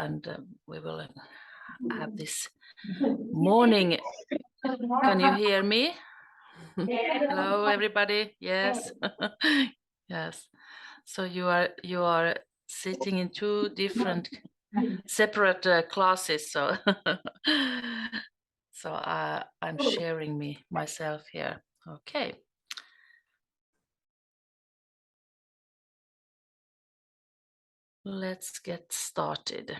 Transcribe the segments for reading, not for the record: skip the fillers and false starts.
and we will have this morning. Can you hear me? Hello, everybody. Yes. Yes. So you are sitting in two different separate classes. So so I'm sharing myself here. Okay. Let's get started.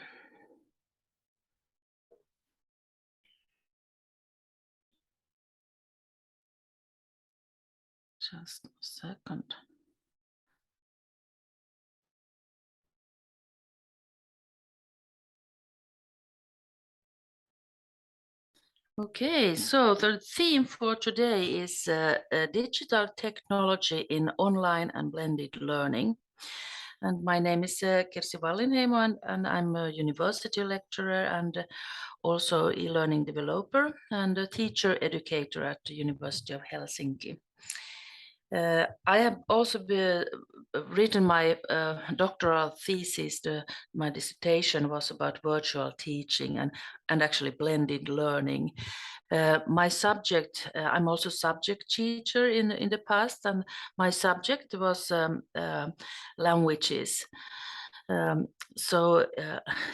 Just a second. Okay, so the theme for today is digital technology in online and blended learning. And my name is Kirsi Wallinheimo, and I'm a university lecturer and also e-learning developer and a teacher educator at the University of Helsinki. I have also written my doctoral thesis. My dissertation was about virtual teaching and actually blended learning. My subject, I'm also subject teacher in the past, and my subject was languages. So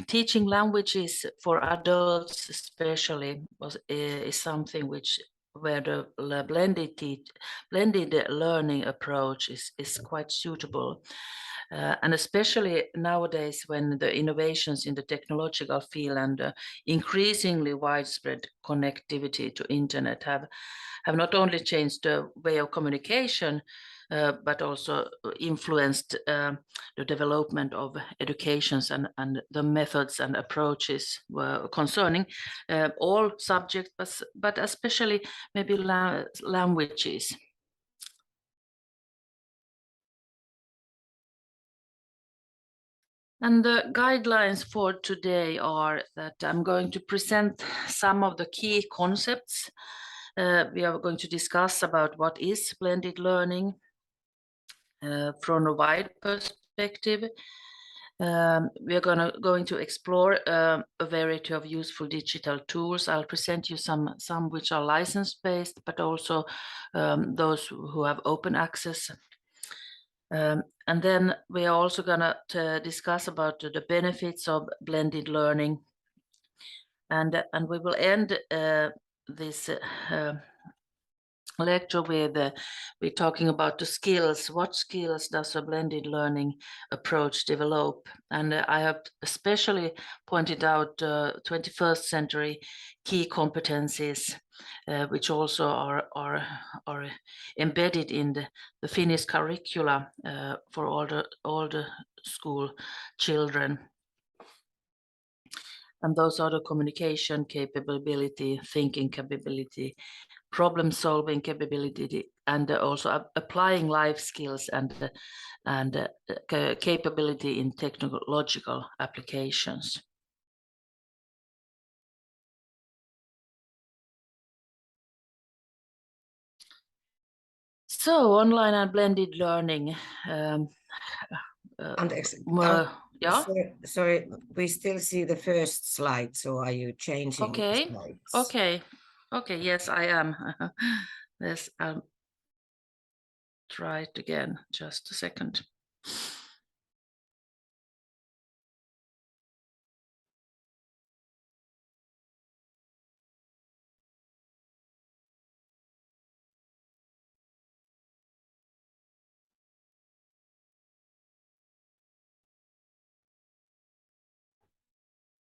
teaching languages for adults especially is something where the blended learning approach is quite suitable. And especially nowadays when the innovations in the technological field and increasingly widespread connectivity to internet have not only changed the way of communication, but also influenced the development of educations and the methods and approaches concerning all subjects, but especially maybe languages. And the guidelines for today are that I'm going to present some of the key concepts. We are going to discuss about what is blended learning from a wide perspective. We are going to explore a variety of useful digital tools. I'll present you some which are license-based, but also those who have open access. And then we are also going to discuss about the benefits of blended learning. And we will end this lecture with we're talking about the skills. What skills does a blended learning approach develop? And I have especially pointed out 21st century key competencies, which also are embedded in the Finnish curricula for all the school children. And those are the communication capability, thinking capability, problem-solving capability, and also applying life skills and capability in technological applications. So online and blended learning. Yeah. Sorry, we still see the first slide. So are you changing? Okay. Okay. Okay. Yes, I am. Yes, I'll try it again. Just a second.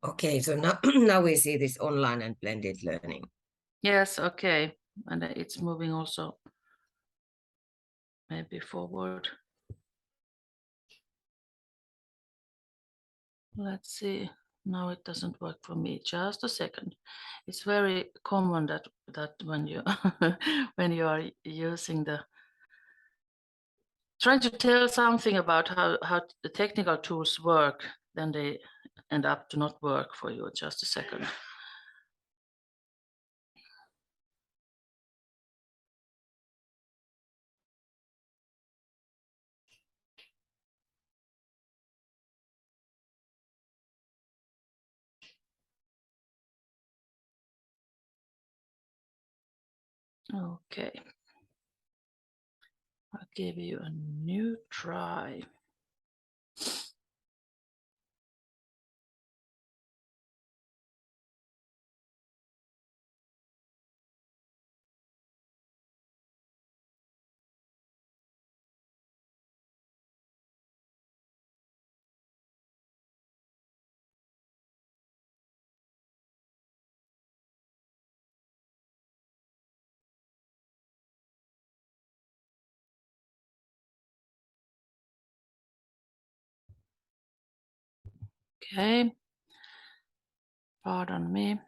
Okay, so now we see this online and blended learning. Yes, okay. And it's moving also maybe forward. Let's see. No, it doesn't work for me. Just a second. It's very common that when you when you are using trying to tell something about how the technical tools work, then they end up to not work for you. Just a second. Okay. I'll give you a new try. Okay. Pardon me.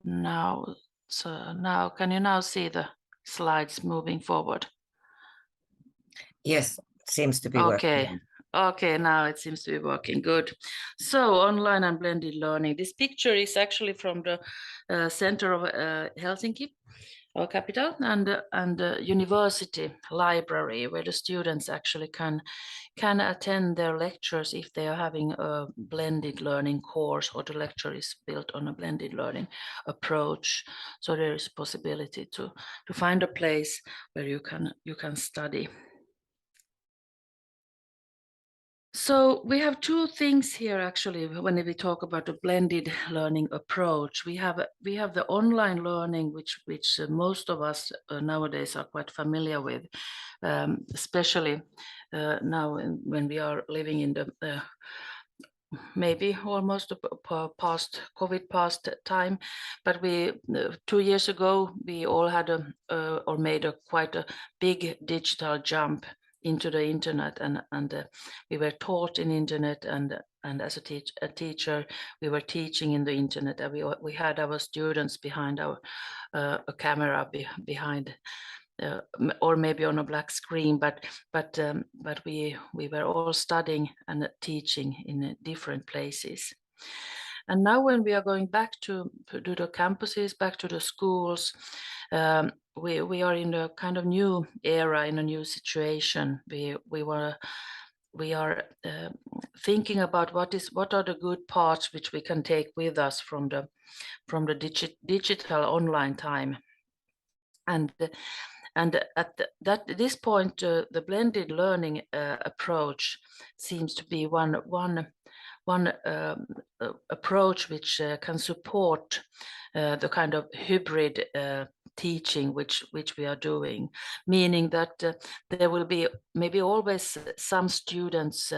Now, so now, can you now see the slides moving forward? Yes, seems to be Okay. working. Okay, now it seems to be working good. So online and blended learning. This picture is actually from the center of Helsinki, our capital, and university library, where the students actually can attend their lectures if they are having a blended learning course, or the lecture is built on a blended learning approach. So there is possibility to find a place where you can study. So we have two things here actually when we talk about a blended learning approach. We have the online learning, which most of us nowadays are quite familiar with, especially now when we are living in the maybe almost past COVID past time, but we 2 years ago we all had or made quite a big digital jump into the internet, and we were taught in internet, and as a teacher we were teaching in the internet, and we had our students behind our a camera behind. Or maybe on a black screen, but we were all studying and teaching in different places. And now when we are going back to the campuses, back to the schools, we are in a kind of new era, in a new situation. We are thinking about what are the good parts which we can take with us from the digital online time. And at this point, the blended learning approach seems to be one approach which can support the kind of hybrid teaching which we are doing, meaning that there will be maybe always some students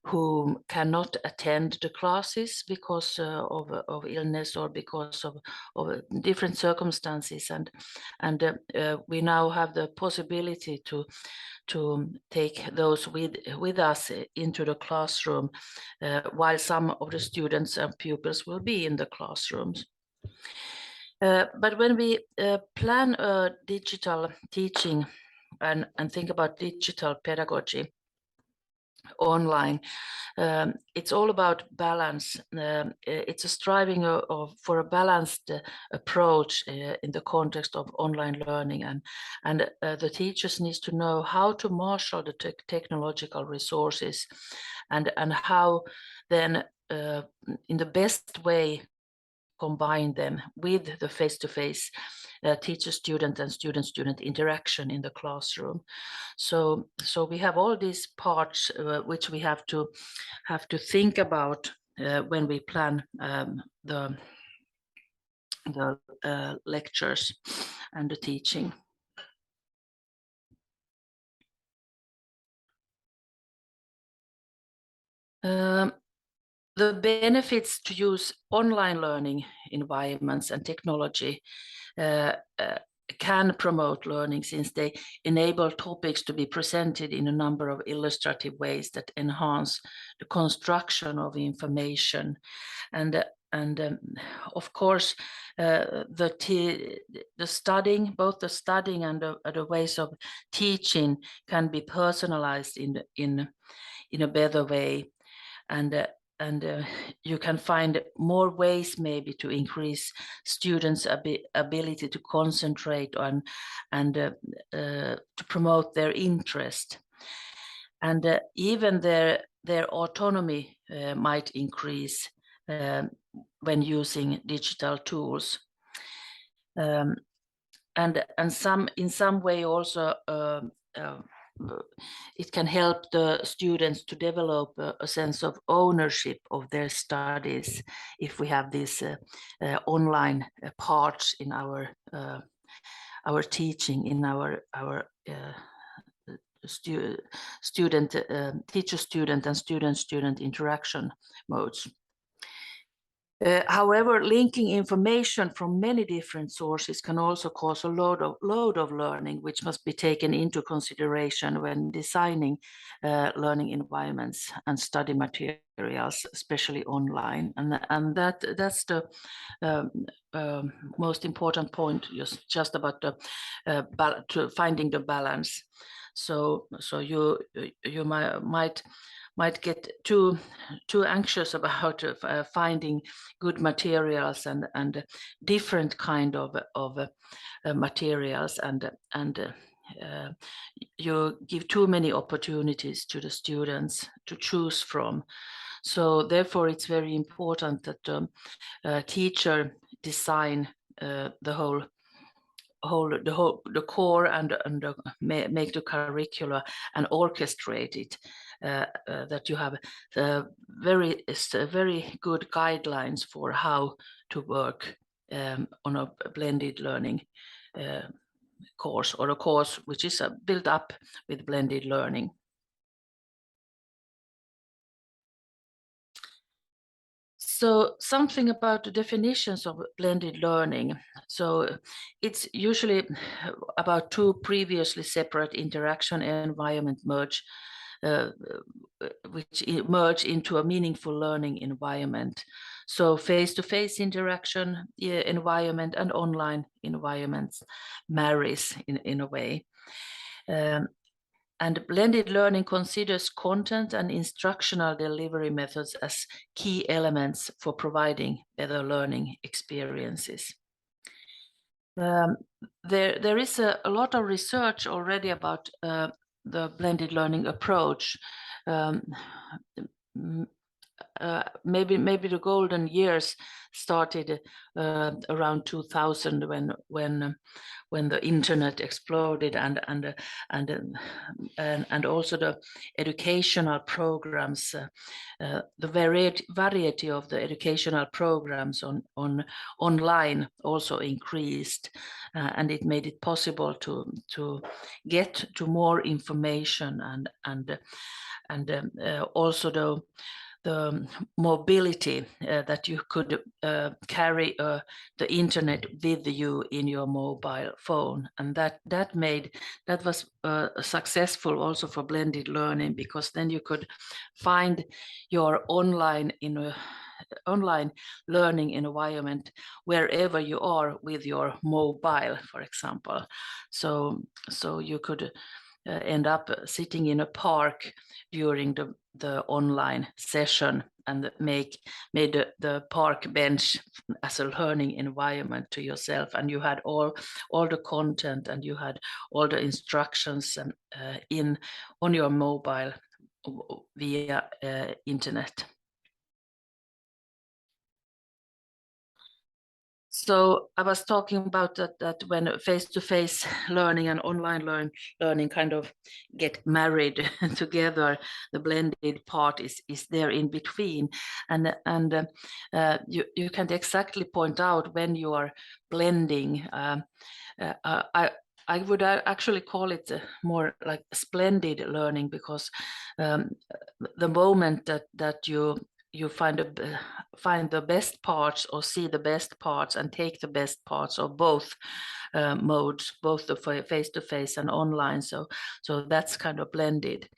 who cannot attend the classes because of illness or because of different circumstances, and we now have the possibility to take those with us into the classroom, while some of the students and pupils will be in the classrooms. But when we plan a digital teaching and think about digital pedagogy online, it's all about balance. It's a striving for a balanced approach in the context of online learning, and the teachers needs to know how to marshal the technological resources, and how then in the best way combine them with the face-to-face teacher-student and student-student interaction in the classroom. So we have all these parts which we have to think about when we plan the lectures and the teaching. The benefits to use online learning environments and technology can promote learning, since they enable topics to be presented in a number of illustrative ways that enhance the construction of information. And of course, the studying, both the studying and the ways of teaching can be personalized in a better way. And you can find more ways maybe to increase students' ability to concentrate on and to promote their interest. And even their autonomy might increase when using digital tools. And in some way also it can help the students to develop a sense of ownership of their studies if we have these online parts in our teaching, in our teacher-student and student-student interaction modes. However, linking information from many different sources can also cause a load of learning, which must be taken into consideration when designing learning environments and study materials, especially online. And that's the most important point, just about the finding the balance. So you might get too anxious about finding good materials and different kind of materials, and you give too many opportunities to the students to choose from. So therefore, it's very important that teacher design the core and make the curricula and orchestrate it, that you have very good guidelines for how to work on a blended learning course, or a course which is built up with blended learning. So something about the definitions of blended learning. So it's usually about two previously separate interaction environment which merge into a meaningful learning environment. So face-to-face interaction environment and online environments marries in a way. And blended learning considers content and instructional delivery methods as key elements for providing better learning experiences. There is a lot of research already about the blended learning approach. Maybe the golden years started around 2000 when the internet exploded, and also the educational programs, the variety of the educational programs on online also increased, and it made it possible to get to more information, and also the mobility, that you could carry the internet with you in your mobile phone, and that was successful also for blended learning, because then you could find your online learning environment wherever you are with your mobile, for example. So you could end up sitting in a park during the online session and made the park bench as a learning environment to yourself, and you had all the content, and you had all the instructions and on your mobile via internet. So I was talking about that when face-to-face learning and online learning kind of get married together, the blended part is there in between, and you can't exactly point out when you are blending. I would actually call it more like splendid learning, because the moment that you find the best parts, or see the best parts and take the best parts of both modes, both the face-to-face and online. So that's kind of blended.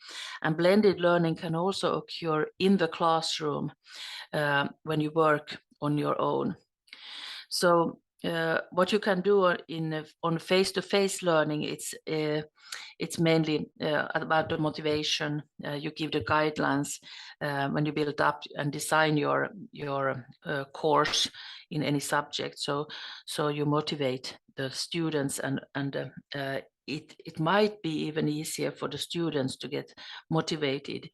And blended learning can also occur in the classroom when you work on your own. So what you can do on face-to-face learning, it's mainly about the motivation. You give the guidelines when you build up and design your course in any subject. So you motivate the students and it might be even easier for the students to get motivated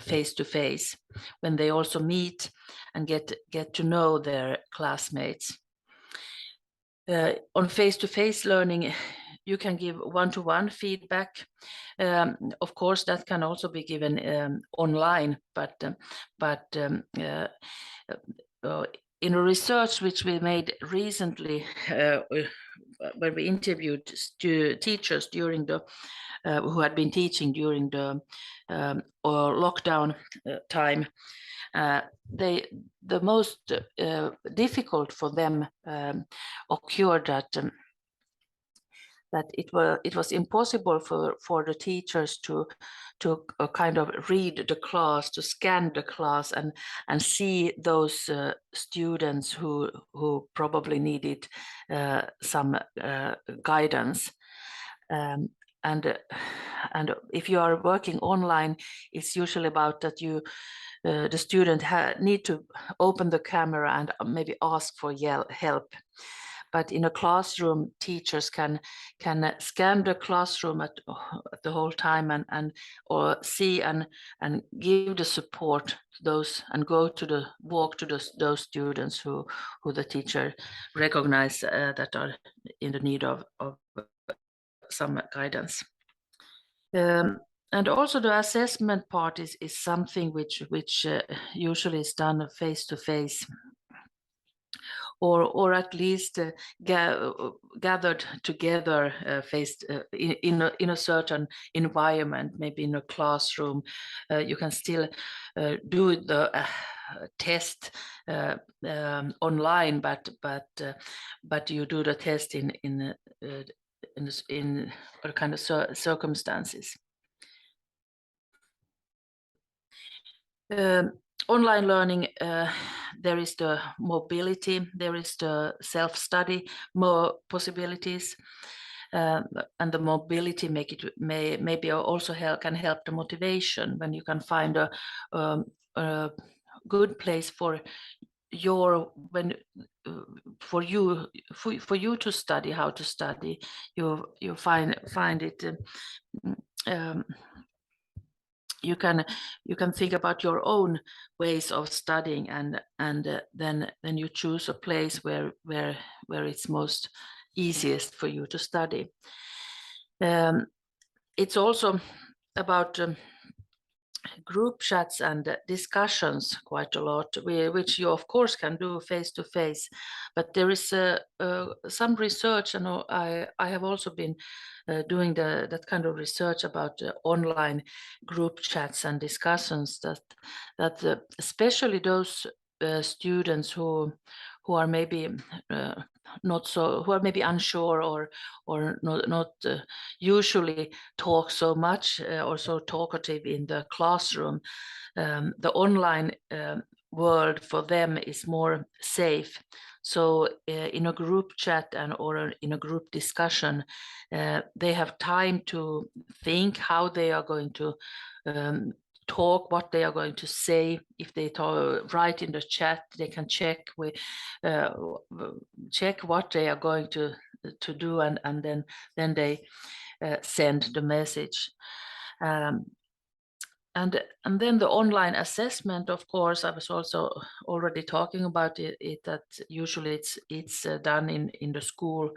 face to face when they also meet and get to know their classmates. On face-to-face learning, you can give one-to-one feedback. Of course, that can also be given online, but in a research which we made recently, when we interviewed teachers during the who had been teaching during the lockdown time, the most difficult for them occurred that it was impossible for the teachers to kind of read the class, to scan the class and see those students who probably needed some guidance. And if you are working online, it's usually about that you the student need to open the camera and maybe ask for help. But in a classroom, teachers can scan the classroom at the whole time and or see and give the support to those and walk to those students who the teacher recognize that are in the need of some guidance. And also the assessment part is something which usually is done face to face, or at least gathered together in a certain environment, maybe in a classroom. You can still do the test online, but you do the test in all kind of circumstances. Online learning, there is the mobility, there is the self-study, more possibilities, and the mobility maybe also can help the motivation when you can find a good place for you to study how to study. You find it. You can think about your own ways of studying, and then you choose a place where it's most easiest for you to study. It's also about group chats and discussions quite a lot, which you of course can do face to face, but there is some research, and I have also been doing that kind of research about online group chats and discussions, that especially those students who are maybe who are maybe unsure or not usually talk so much or so talkative in the classroom. The online world for them is more safe. So in a group chat or in a group discussion, they have time to think how they are going to talk, what they are going to say. If they write in the chat, they can check what they are going to do, and then they send the message. And then the online assessment, of course, I was also already talking about it that usually it's done in the school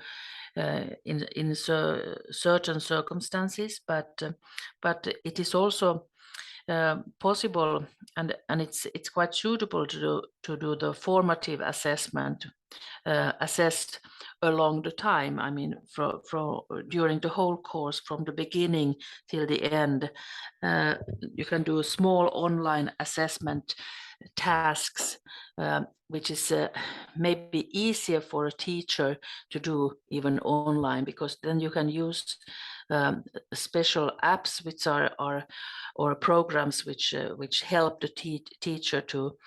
in certain circumstances, but it is also possible, and it's quite suitable to do the formative assessment, assessed along the time. I mean, during the whole course, from the beginning till the end. You can do small online assessment tasks, which is maybe easier for a teacher to do even online, because then you can use special apps which are or programs which help the teacher to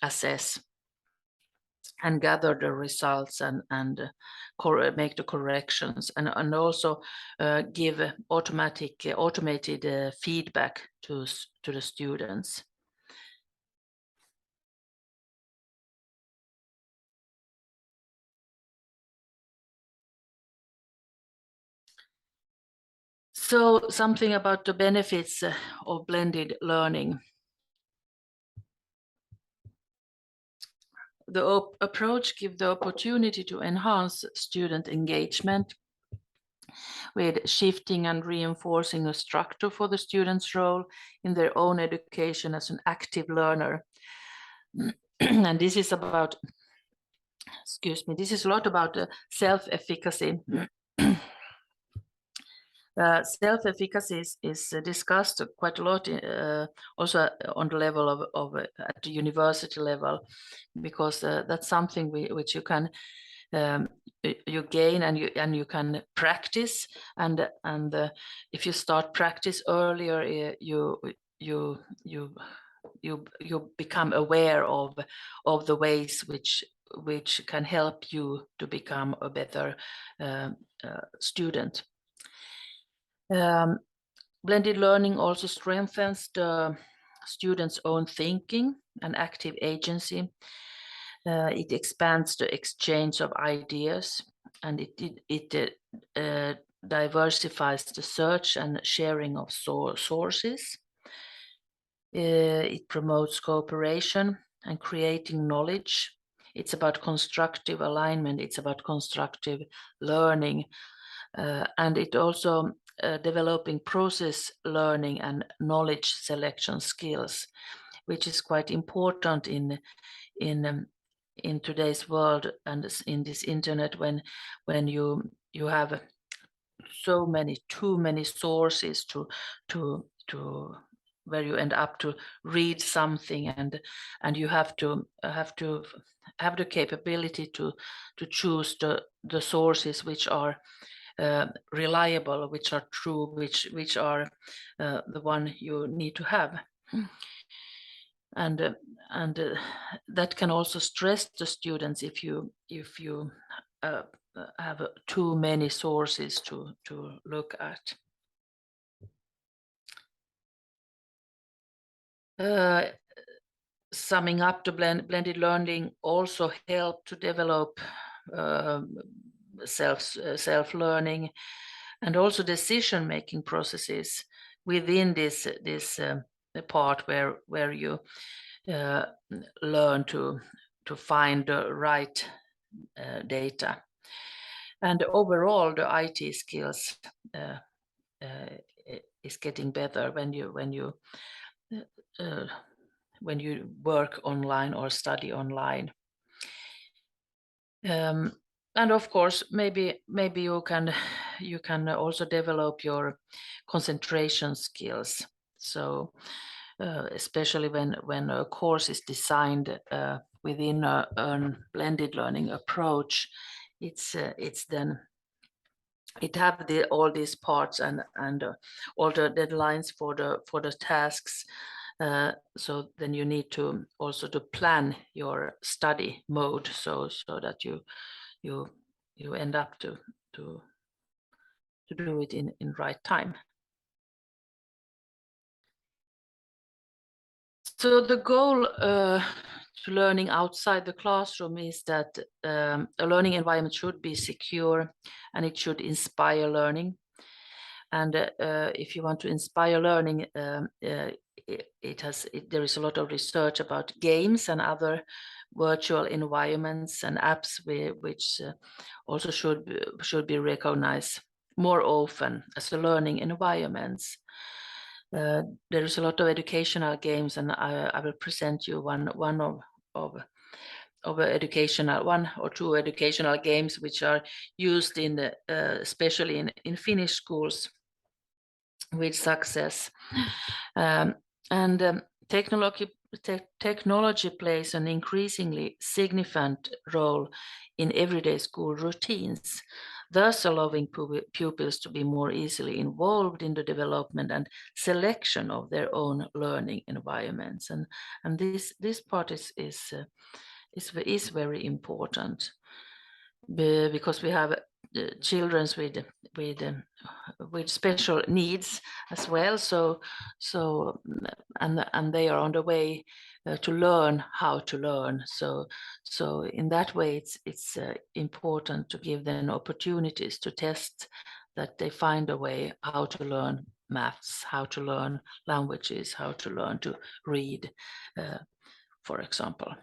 assess and gather the results and make the corrections, and also give automated feedback to the students. So something about the benefits of blended learning. The approach gives the opportunity to enhance student engagement with shifting and reinforcing a structure for the student's role in their own education as an active learner. And this is about, excuse me, this is a lot about self-efficacy. Self-efficacy is discussed quite a lot also on the level of at the university level, because that's something which you can you gain and you can practice, and if you start practice earlier, you become aware of the ways which can help you to become a better student. Blended learning also strengthens the students' own thinking and active agency. It expands the exchange of ideas, and it diversifies the search and sharing of sources. It promotes cooperation and creating knowledge. It's about constructive alignment. It's about constructive learning. And it also developing process learning and knowledge selection skills, which is quite important in today's world and in this internet, when you have too many sources to where you end up to read something, and you have to have the capability to choose the sources which are reliable, which are true, which are the one you need to have. And that can also stress the students if you have too many sources to look at. Summing up, the blended learning also help to develop self-learning and also decision-making processes within this part where you learn to find the right data. And overall, the IT skills is getting better when you work online or study online. And of course, maybe you can also develop your concentration skills. So especially when a course is designed within a blended learning approach, it's then it have all these parts and all the deadlines for the tasks. So then you need to also to plan your study mode so that you end up to do it in right time. So the goal to learning outside the classroom is that a learning environment should be secure and it should inspire learning. And if you want to inspire learning, there is a lot of research about games and other virtual environments and apps which also should be recognized more often as learning environments. There is a lot of educational games, and I will present you one or two educational games which are used in especially in Finnish schools with success. Technology plays an increasingly significant role in everyday school routines, thus allowing pupils to be more easily involved in the development and selection of their own learning environments. And this part is very important, because we have children with special needs as well. So and they are on the way to learn how to learn. So in that way, it's important to give them opportunities to test that they find a way how to learn maths, how to learn languages, how to learn to read, for example.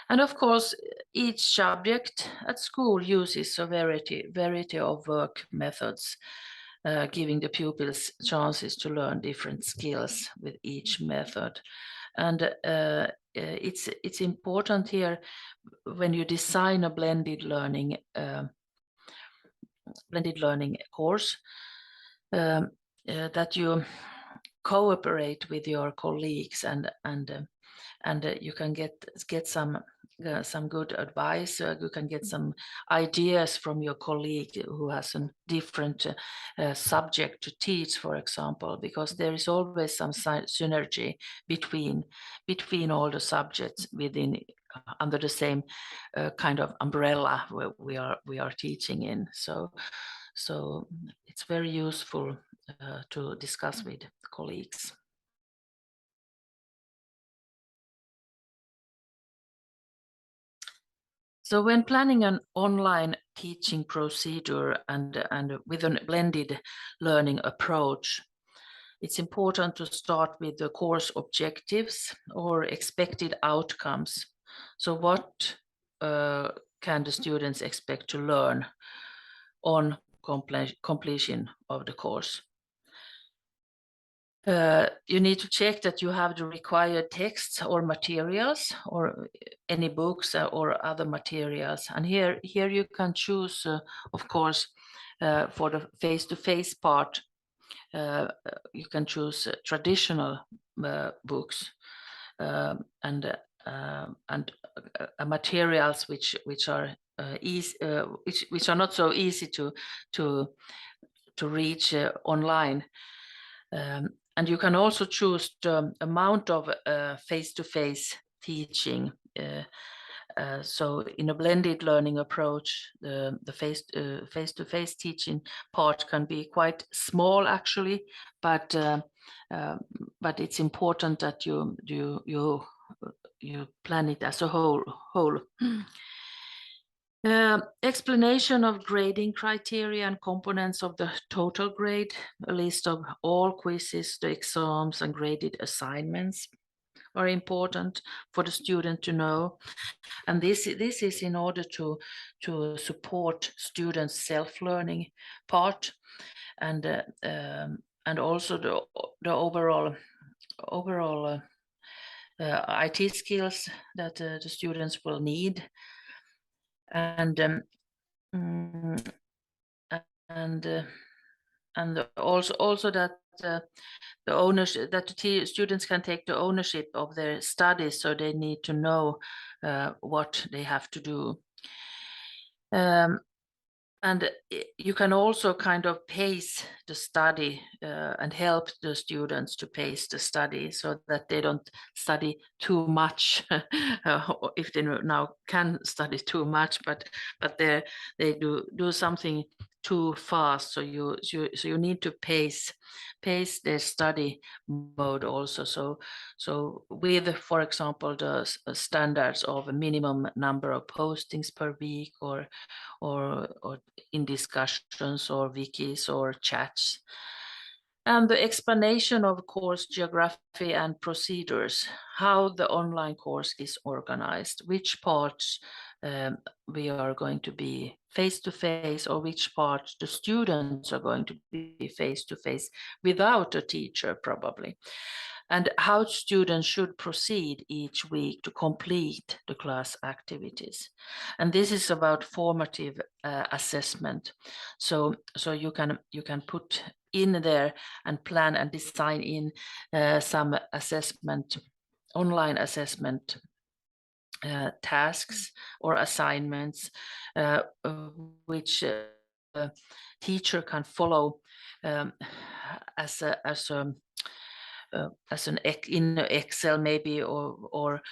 And of course, each subject at school uses a variety of work methods, giving the pupils chances to learn different skills with each method. And it's important here when you design a blended learning course that you cooperate with your colleagues and you can get some good advice. You can get some ideas from your colleague who has a different subject to teach, for example, because there is always some synergy between all the subjects within under the same kind of umbrella where we are teaching in. So it's very useful to discuss with colleagues. So when planning an online teaching procedure and with a blended learning approach, it's important to start with the course objectives or expected outcomes. So what can the students expect to learn on completion of the course? You need to check that you have the required texts or materials or any books or other materials. And here you can choose, of course, for the face-to-face part, you can choose traditional books and materials which are easy, which are not so easy to reach online. And you can also choose the amount of face-to-face teaching. So in a blended learning approach, the face-to-face teaching part can be quite small actually, but it's important that you plan it as a whole. Explanation of grading criteria and components of the total grade, a list of all quizzes, the exams and graded assignments are important for the student to know. And this is in order to support students' self-learning part and also the overall IT skills that the students will need. And also that the ownership, that the students can take the ownership of their studies, so they need to know what they have to do. And you can also kind of pace the study and help the students to pace the study so that they don't study too much, if they now can study too much, but they do something too fast. So you need to pace their study mode also. So with, for example, the standards of a minimum number of postings per week or in discussions or wikis or chats. And the explanation of course geography and procedures, how the online course is organized, which parts we are going to be face-to-face or which parts the students are going to be face-to-face without a teacher probably, and how students should proceed each week to complete the class activities. And this is about formative assessment. So you can put in there and plan and design in some assessment, online assessment tasks or assignments which teacher can follow as an in Excel maybe or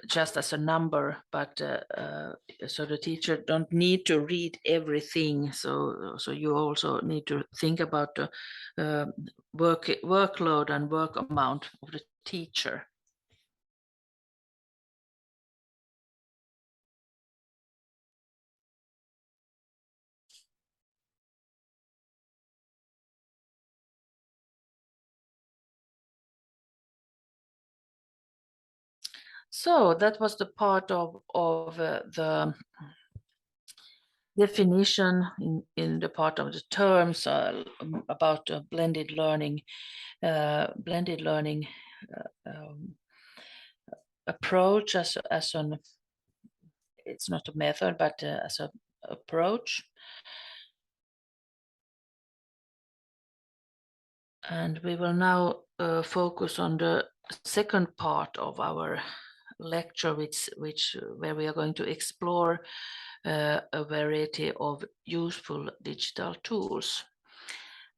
just as a number, but so the teacher don't need to read everything. So you also need to think about the workload and work amount of the teacher. So that was the part of the definition in the part of the terms about blended learning approach as an, it's not a method, but as an approach. And we will now focus on the second part of our lecture, where we are going to explore a variety of useful digital tools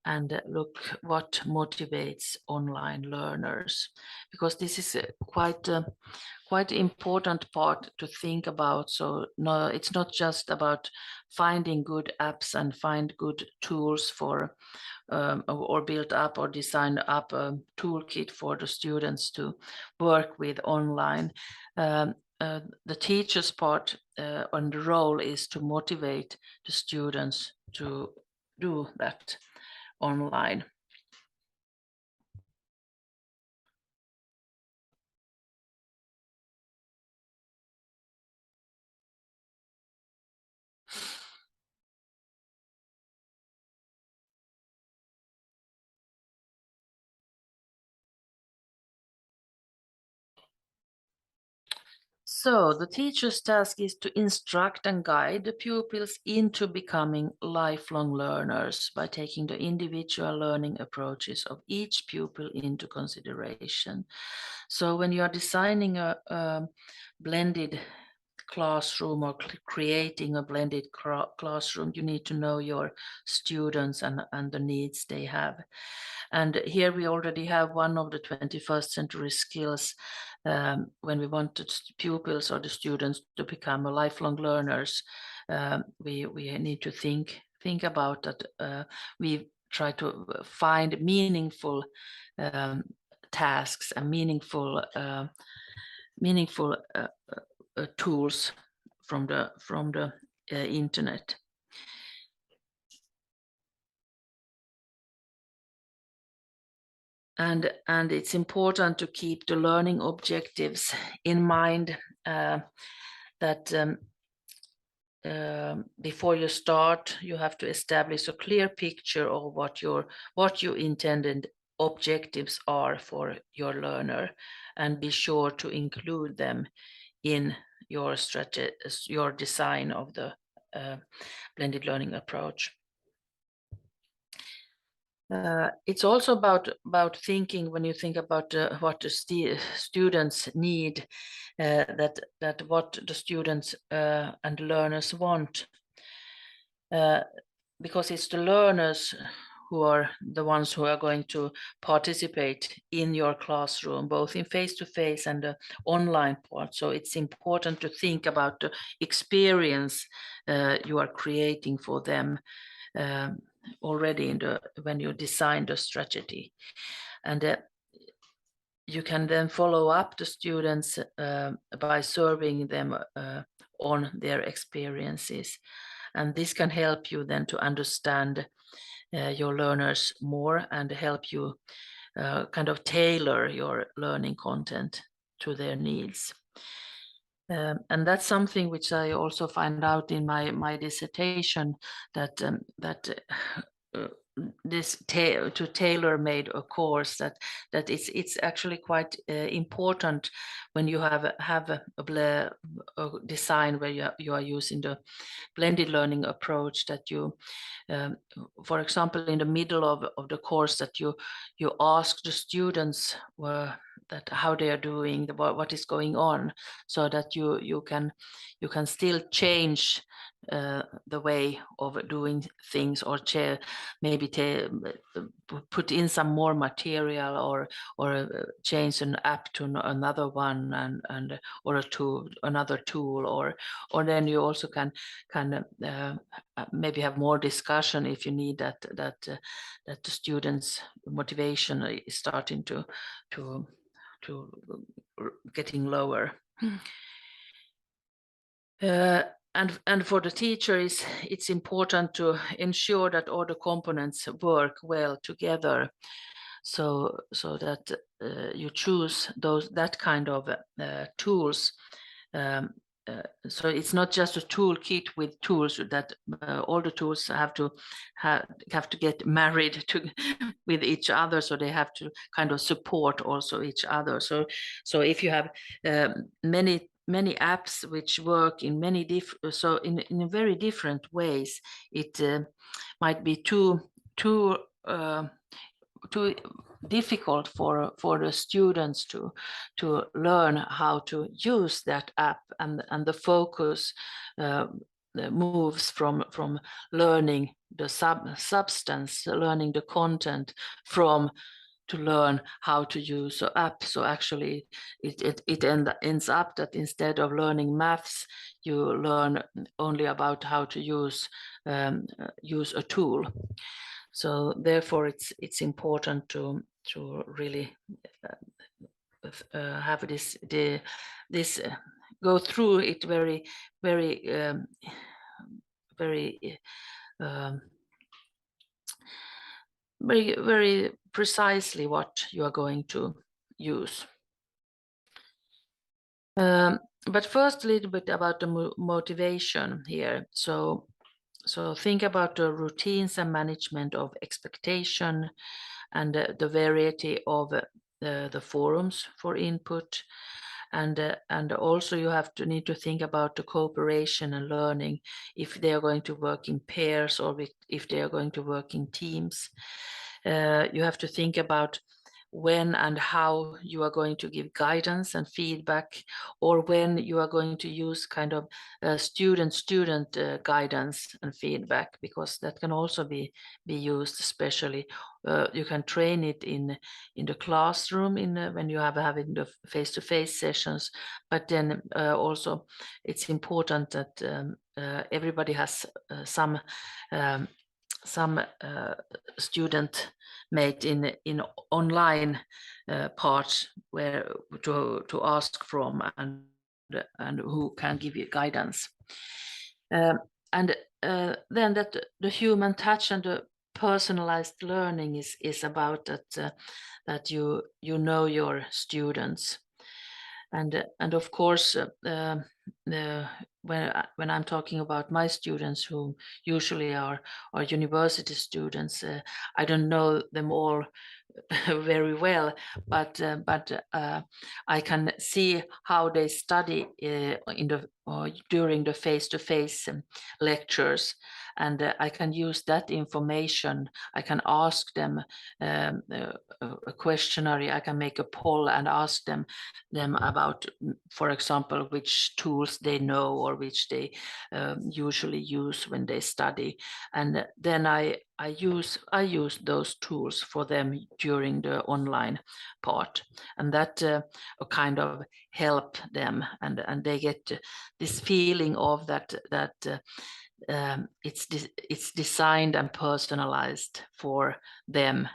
and look what motivates online learners, because this is quite important part to think about. So no, it's not just about finding good apps and find good tools for or build up or design up a toolkit for the students to work with online. The teacher's part and the role is to motivate the students to do that online. So the teacher's task is to instruct and guide the pupils into becoming lifelong learners by taking the individual learning approaches of each pupil into consideration. So when you are designing a blended classroom or creating a blended classroom, you need to know your students and the needs they have. And here we already have one of the 21st century skills when we want the pupils or the students to become a lifelong learners. We need to think about that. We try to find meaningful tasks and meaningful tools from the internet. And it's important to keep the learning objectives in mind, that before you start, you have to establish a clear picture of what your intended objectives are for your learner, and be sure to include them in your strategy, your design of the blended learning approach. It's also about thinking, when you think about what the students need, that what the students and learners want, because it's the learners who are the ones who are going to participate in your classroom, both in face-to-face and the online part. So it's important to think about the experience you are creating for them already when you design the strategy. And you can then follow up the students by surveying them on their experiences. And this can help you then to understand your learners more and help you kind of tailor your learning content to their needs. And that's something which I also find out in my dissertation, that this to tailor-made a course, that it's actually quite important when you have a design where you are using the blended learning approach, that you for example, in the middle of the course, that you ask the students that how they are doing, what is going on, so that you can still change the way of doing things, or maybe put in some more material, or change an app to another one, and or another tool, or then you also can maybe have more discussion if you need that the students' motivation is starting to getting lower. And for the teacher, it's important to ensure that all the components work well together. so that you choose that kind of tools. So it's not just a toolkit with tools that all the tools have to get married with each other, so they have to kind of support also each other. So if you have many apps which work in many in very different ways, it might be too difficult for the students to learn how to use that app, and the focus moves from learning the substance, learning the content, from to learn how to use an app. So actually it ends up that instead of learning maths, you learn only about how to use a tool. So therefore it's important to really have this go through it very very precisely what you are going to use. But first, a little bit about the motivation here. So think about the routines and management of expectation, and the variety of the forums for input, and also you need to think about the cooperation and learning, if they are going to work in pairs or if they are going to work in teams. You have to think about when and how you are going to give guidance and feedback, or when you are going to use kind of student guidance and feedback, because that can also be used. Especially you can train it in the classroom when you have having the face-to-face sessions, but then also it's important that everybody has some student made in online parts where to ask from, and who can give you guidance. And then that the human touch and the personalized learning is about that you know your students. And of course, when I'm talking about my students, who usually are university students, I don't know them all very well, but I can see how they study during the face-to-face lectures, and I can use that information. I can ask them a questionnaire. I can make a poll and ask them about, for example, which tools they know or which they usually use when they study, and then I use those tools for them during the online part, and that kind of help them, and they get this feeling of that it's designed and personalized for them.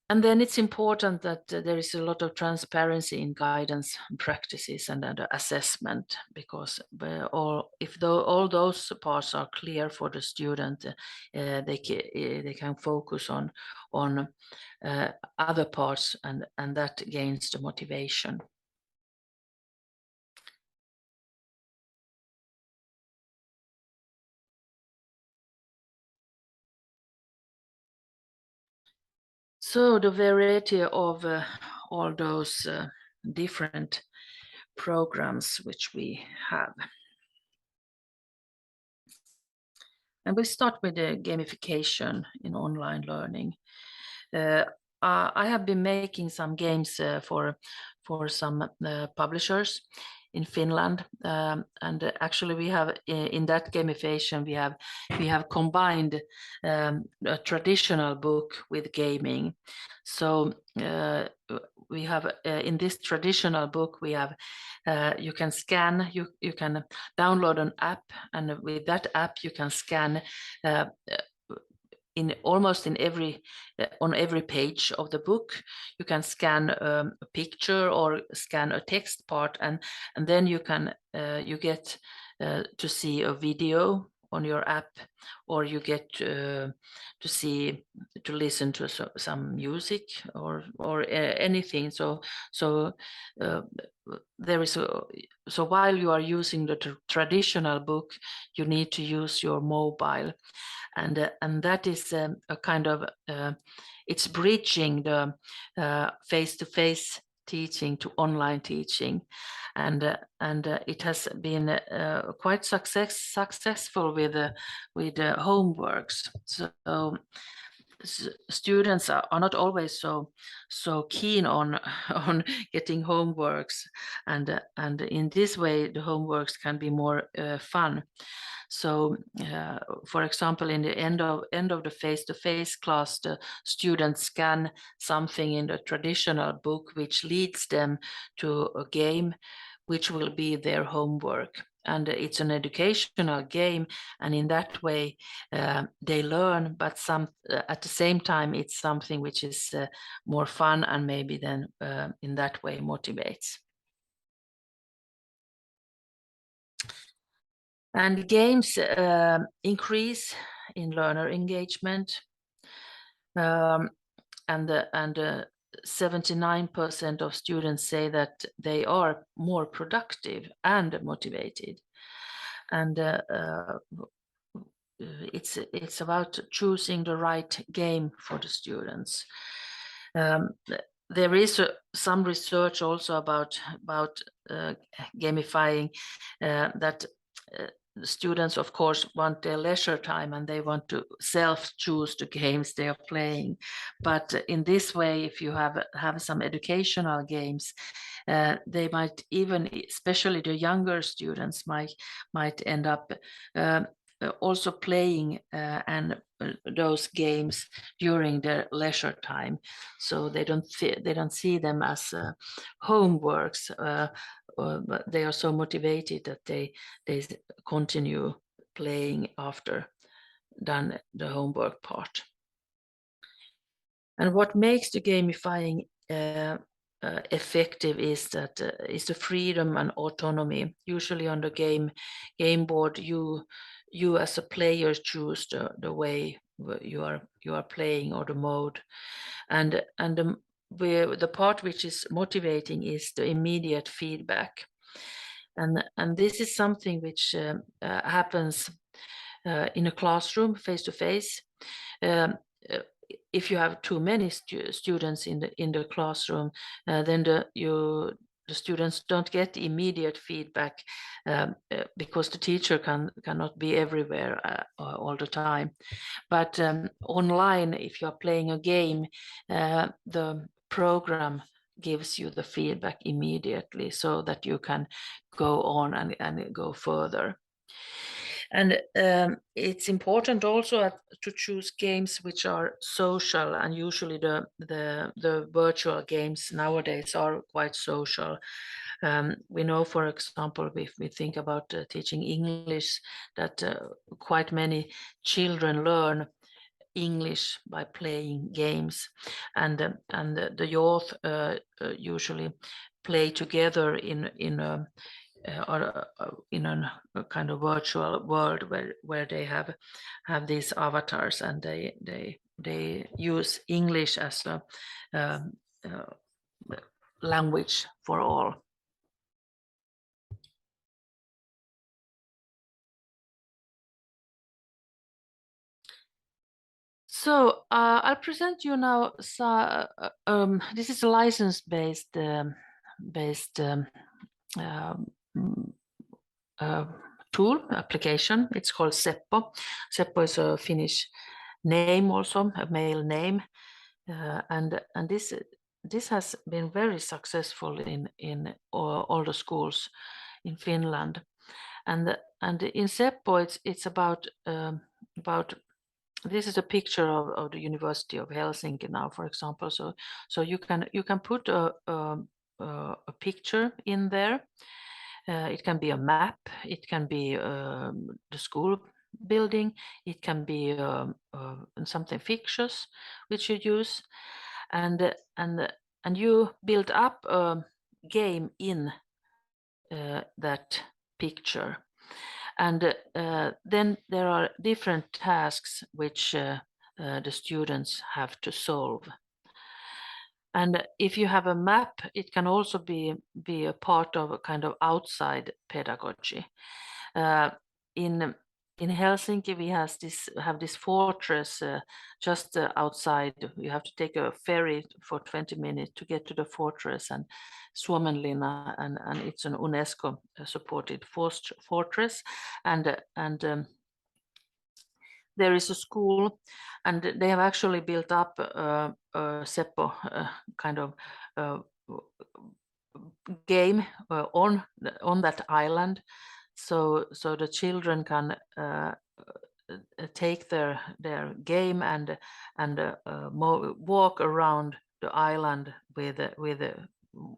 And then it's important that there is a lot of transparency in guidance practices and assessment, because all those parts are clear for the student, they can focus on other parts, and that gains the motivation. So the variety of all those different programs which we have. And we start with the gamification in online learning. I have been making some games for some publishers in Finland, and actually we have in that gamification we have combined a traditional book with gaming. So we have in this traditional book we have you can scan, you can download an app, and with that app you can scan almost on every page of the book. You can scan a picture or scan a text part, and then you can you get to see a video on your app, or you get to listen to some music or anything. So there is so while you are using the traditional book, you need to use your mobile, and that is a kind of it's bridging the face-to-face teaching to online teaching, and it has been quite successful with homeworks. So students are not always so keen on on getting homeworks, and in this way the homeworks can be more fun. So, for example, in the end of the face-to-face class, the students scan something in the traditional book, which leads them to a game, which will be their homework. And it's an educational game, and in that way they learn. But at the same time, it's something which is more fun, and maybe then in that way motivates. And games increase in learner engagement, and 79% of students say that they are more productive and motivated. And it's about choosing the right game for the students. There is some research also about gamifying, that students, of course, want their leisure time and they want to self-choose the games they are playing. But in this way, if you have some educational games, they might even, especially the younger students, might end up also playing those games during their leisure time, so they don't see them as homeworks, but they are so motivated that they continue playing after done the homework part. And what makes the gamifying effective is that is the freedom and autonomy. Usually on the game board, you as a player choose the way you are playing, or the mode, and the part which is motivating is the immediate feedback, and this is something which happens in a classroom face to face. If you have too many students in the classroom, then the students don't get immediate feedback, because the teacher cannot be everywhere all the time. But online, if you are playing a game, the program gives you the feedback immediately, so that you can go on and go further. And it's important also to choose games which are social, and usually the virtual games nowadays are quite social. We know, for example, if we think about teaching English, that quite many children learn English by playing games, and the youth usually play together in a kind of virtual world where they have these avatars, and they use English as a language for all. So I'll present you now. This is a license-based tool application. It's called Seppo. Seppo is a Finnish name, also a male name, and this has been very successful in all the schools in Finland. And in Seppo, it's about this is a picture of the University of Helsinki now, for example. So you can put a picture in there. It can be a map, it can be the school building, it can be something fictitious which you use, and you build up a game in that picture. And then there are different tasks which the students have to solve. And if you have a map, it can also be a part of a kind of outside pedagogy. In Helsinki, we have this fortress just outside. You have to take a ferry for 20 minutes to get to the fortress and Suomenlinna, and it's an UNESCO supported fortress, and there is a school, and they have actually built up a Seppo kind of game on that island, so the children can take their game and walk around the island with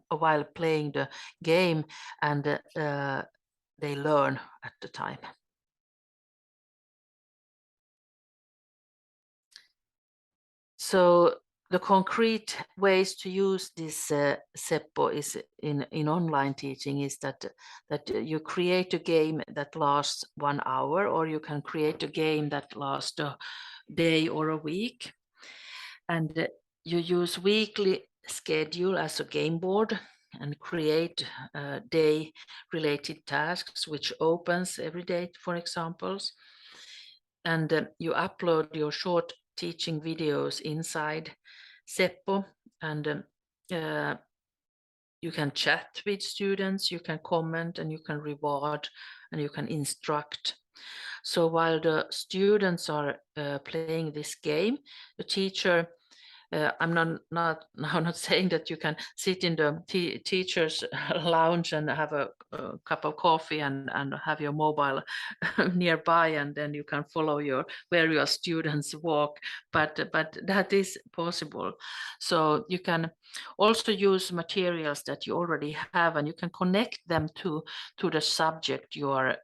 while playing the game, and they learn at the time. So the concrete ways to use this Seppo is in online teaching is that you create a game that lasts 1 hour, or you can create a game that lasts a day or a week, and you use weekly schedule as a game board and create day related tasks which opens every day, for examples, and you upload your short teaching videos inside Seppo, and you can chat with students, you can comment, and you can reward, and you can instruct. So while the students are playing this game, the teacher, I'm not saying that you can sit in the teacher's lounge and have a cup of coffee and have your mobile nearby, and then you can follow where your students walk, but that is possible. So you can also use materials that you already have, and you can connect them to the subject you are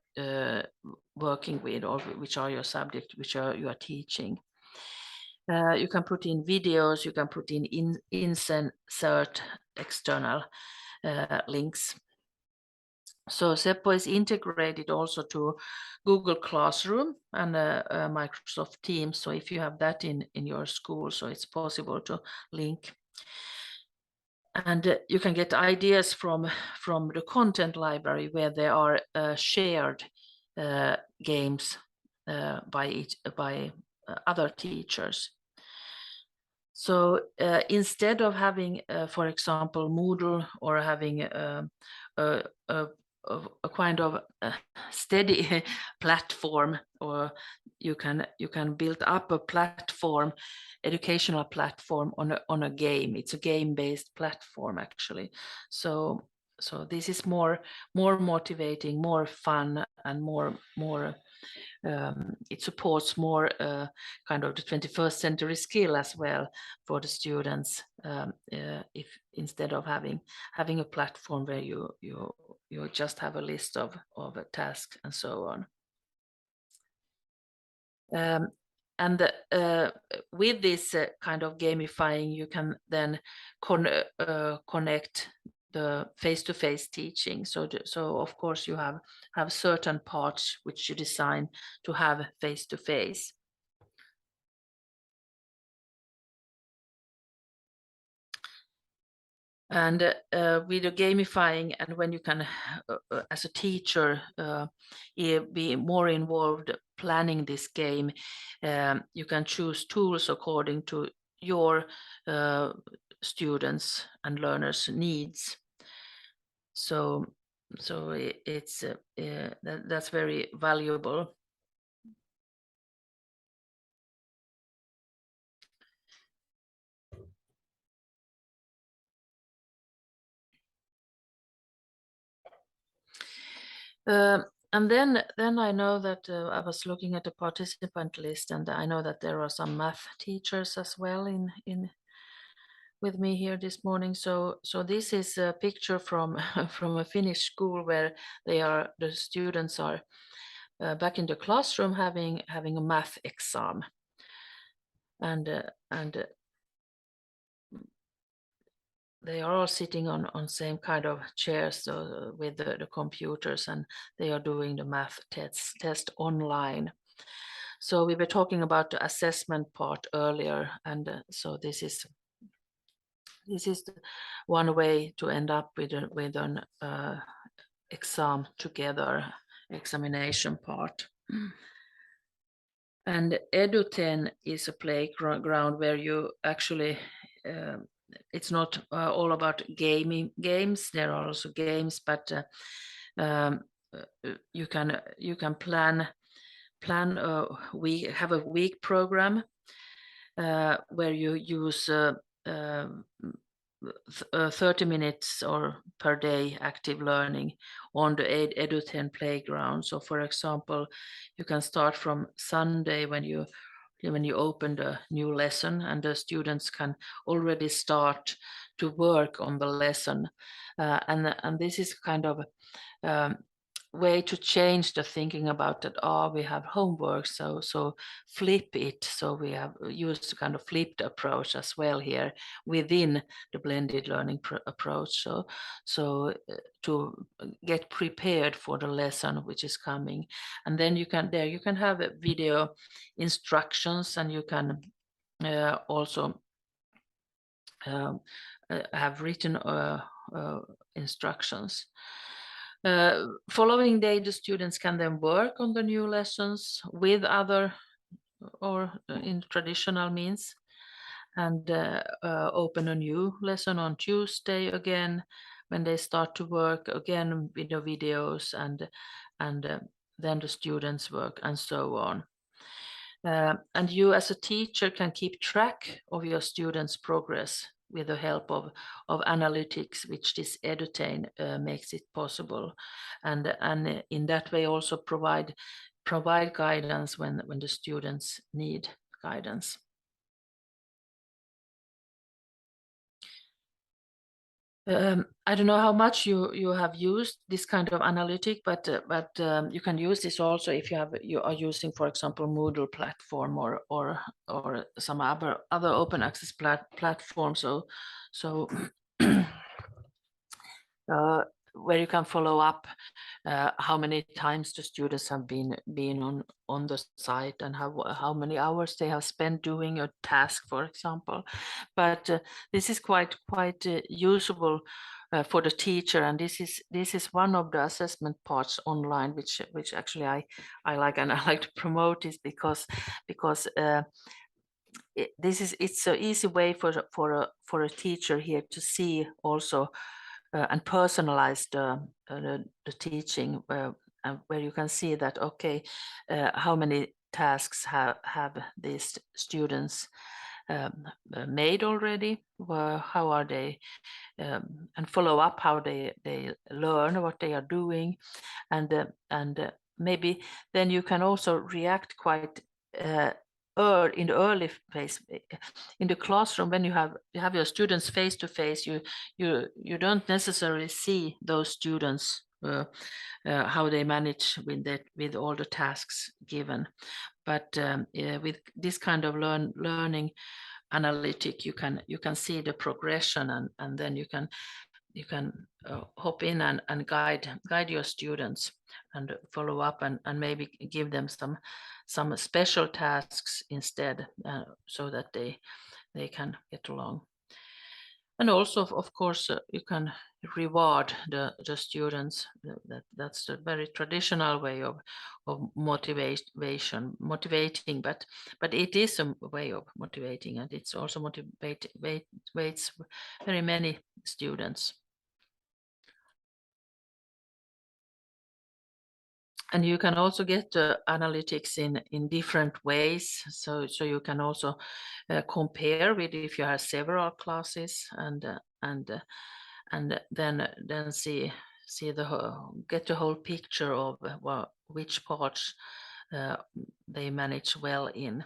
working with, or which are your subject which you are teaching. You can put in videos, you can put in insert external links. So Seppo is integrated also to Google Classroom and Microsoft Teams. So if you have that in your school, so it's possible to link. And you can get ideas from the content library, where there are shared games by other teachers. So instead of having, for example, Moodle, or having a kind of steady platform, or you can build up a platform, educational platform on a game. It's a game-based platform actually. So this is more motivating, more fun, and more it supports more kind of the 21st century skill as well for the students, if instead of having a platform where you just have a list of tasks and so on. And with this kind of gamifying, you can then connect the face-to-face teaching. So of course you have certain parts which you design to have face-to-face. And with the gamifying, and when you can, as a teacher, be more involved planning this game, you can choose tools according to your students' and learners' needs. So it's that's very valuable. And then I know that I was looking at the participant list, and I know that there are some math teachers as well in with me here this morning. So this is a picture from from a Finnish school where the students are back in the classroom having a math exam, and they are all sitting on same kind of chairs, so with the computers, and they are doing the math test online. So we were talking about the assessment part earlier, and so this is one way to end up with an exam together, examination part. And Eduten is a playground where you actually, it's not all about games. There are also games, but you can plan have a week program where you use 30 minutes or per day active learning on the Eduten playground. So for example, you can start from Sunday when you open the new lesson, and the students can already start to work on the lesson. And this is kind of way to change the thinking about that. We have homework, so flip it. So we have used kind of flipped approach as well here within the blended learning approach. So to get prepared for the lesson which is coming, and then you can have video instructions, and you can also have written instructions. Following day, the students can then work on the new lessons with other or in traditional means, and open a new lesson on Tuesday again when they start to work again with the videos, and then the students work, and so on. And you as a teacher can keep track of your students' progress with the help of analytics, which this Eduten makes it possible, and in that way also provide guidance when the students need guidance. I don't know how much you have used this kind of analytic, but you can use this also if you are using, for example, Moodle platform or some other open access platform. So where you can follow up how many times the students have been on the site, and how many hours they have spent doing a task, for example. But this is quite usable for the teacher, and this is one of the assessment parts online, which actually I like, and I like to promote this because it's so easy way for a teacher here to see also and personalize the teaching, where you can see that, okay, how many tasks have these students made already, how are they, and follow up how they learn what they are doing, and maybe then you can also react quite in the early phase in the classroom. When you have your students face to face, you don't necessarily see those students how they manage with all the tasks given, but with this kind of learning analytic, you can see the progression, and then you can hop in and guide your students and follow up, and maybe give them some special tasks instead, so that they can get along. And also, of course, you can reward the students. That's a very traditional way of motivating, but it is a way of motivating, and it's also motivates very many students. And you can also get analytics in different ways. So you can also compare with if you have several classes, and then see get the whole picture of which parts they manage well in.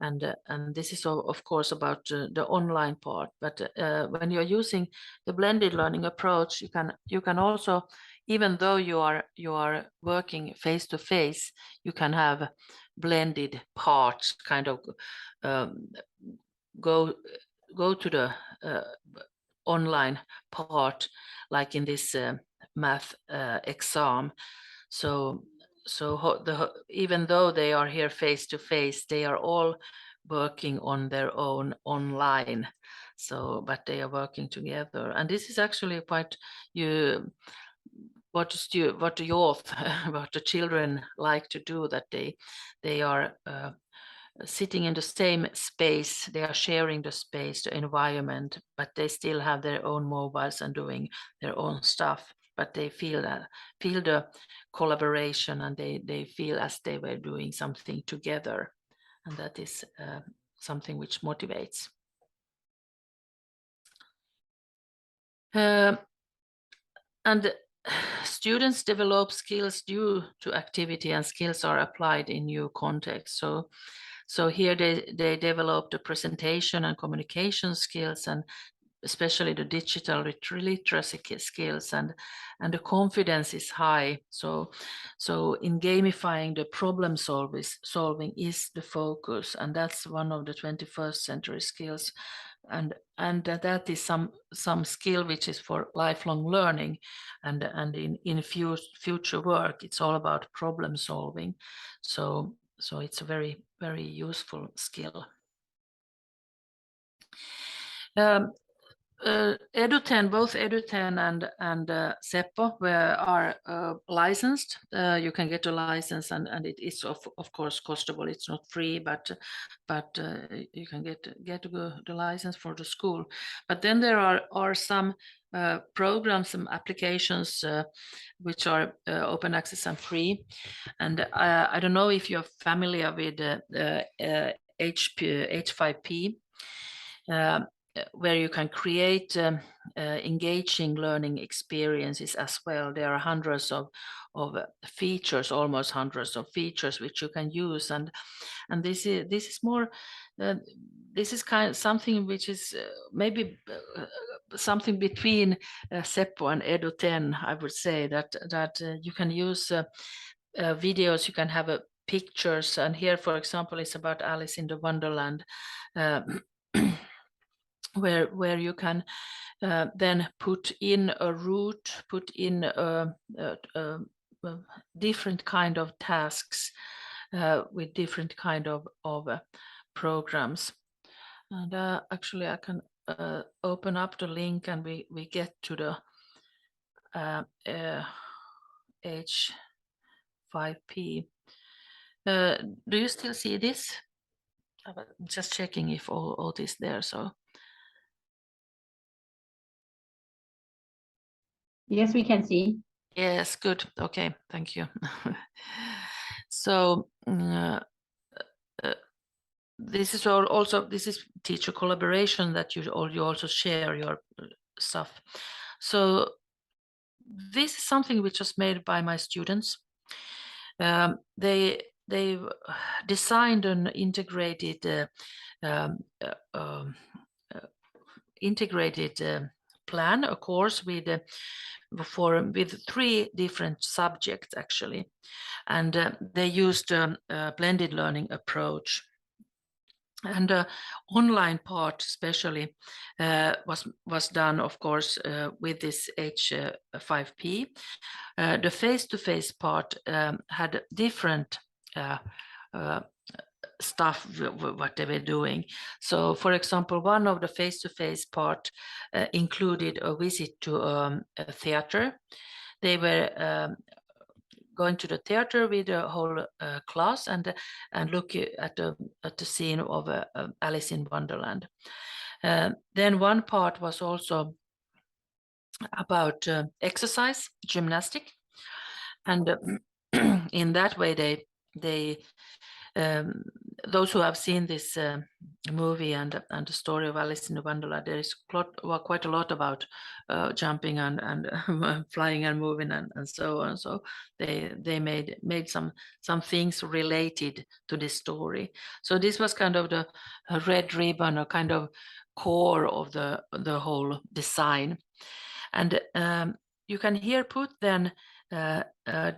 And this is of course about the online part. But when you're using the blended learning approach, you can also, even though you are working face to face, you can have blended parts, kind of go to the online part, like in this math exam. So even though they are here face to face, they are all working on their own online. So, but they are working together, and this is actually quite what the youth, what the children like to do. That they are sitting in the same space, they are sharing the space, the environment, but they still have their own mobiles and doing their own stuff. But they feel the collaboration, and they feel as they were doing something together, and that is something which motivates. And students develop skills due to activity, and skills are applied in new contexts. So here they develop the presentation and communication skills, and especially the digital literacy skills, and the confidence is high. So in gamifying, the problem solving is the focus, and that's one of the 21st century skills. And that is some skill which is for lifelong learning, and in future work, it's all about problem solving. So it's a very, very useful skill. Eduten, both Eduten and Seppo are licensed. You can get a license, and it is of course costable. It's not free, but you can get the license for the school. But then there are some programs, some applications which are open access and free. And I don't know if you're familiar with H5P. Where you can create engaging learning experiences as well. There are hundreds of features, almost hundreds of features which you can use, and this is more. This is kind of something which is maybe something between Seppo and Eduten. I would say that you can use videos. You can have pictures, and here, for example, it's about Alice in the Wonderland. Where you can then put in a route, put in different kind of tasks with different kind of programs. And actually, I can open up the link, and we get to the H5P. Do you still see this? I'm just checking if all this there. So. Yes, we can see. Yes, good. Okay, thank you. So this is also teacher collaboration, that you also share your stuff. So this is something which was made by my students. They designed an integrated plan, a course with 3 different subjects actually, and they used a blended learning approach. And the online part especially was done, of course, with this H5P. The face-to-face part had different stuff what they were doing. So, for example, one of the face-to-face part included a visit to a theater. They were going to the theater with the whole class and look at the scene of Alice in Wonderland. Then one part was also about exercise, gymnastic, and in that way they those who have seen this movie and the story of Alice in Wonderland, there is quite a lot about jumping and flying and moving and so on. So they made some things related to this story. So this was kind of the red ribbon, or kind of core of the whole design. And you can here put then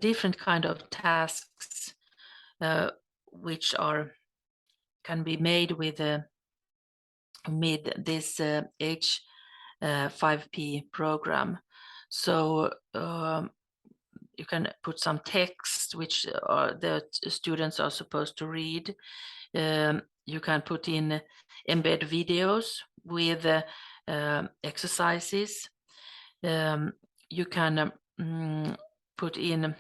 different kind of tasks which can be made with this H5P 5P program. So you can put some text which the students are supposed to read. You can put in embed videos with exercises. You can put in,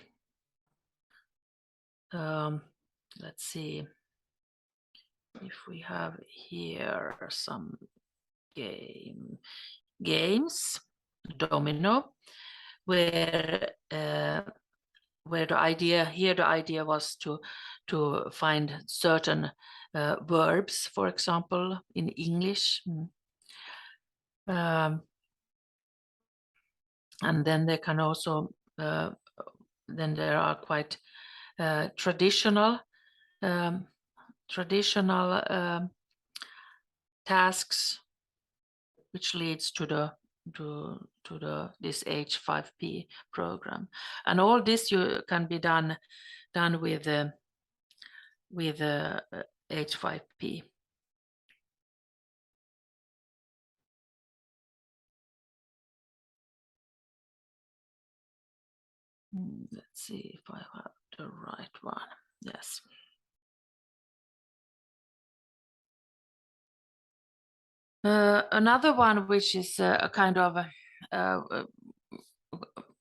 let's see if we have here some games, domino, where the idea was to find certain verbs, for example, in English. And then they can also then there are quite traditional tasks which leads to this H5P program, and all this can be done with H5P. Let's see if I have the right one. Yes. Another one which is a kind of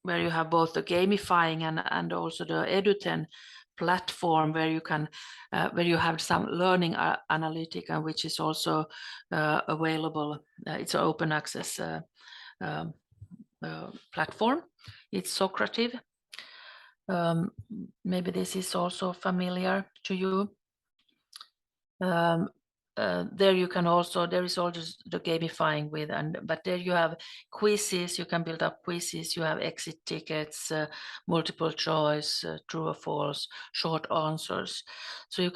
where you have both the gamifying and also the Eduten platform, where you can where you have some learning analytic, and which is also available. It's an open access platform. It's Socrative. Maybe this is also familiar to you. There you can also, there is also the gamifying with, but there you have quizzes. You can build up quizzes. You have exit tickets, multiple choice, true or false, short answers. So you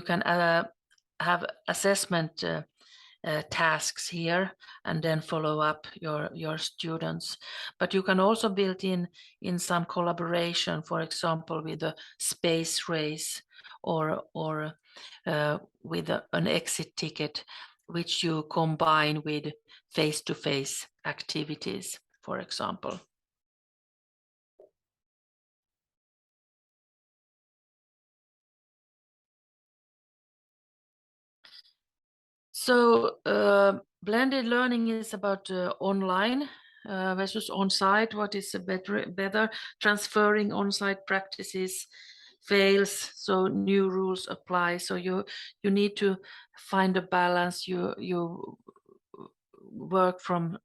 can have assessment tasks here, and then follow up your students. But you can also build in some collaboration, for example, with a space race or with an exit ticket, which you combine with face-to-face activities, for example. So blended learning is about online versus on-site. What is better? Transferring on-site practices fails, so new rules apply. So you need to find a balance. You work from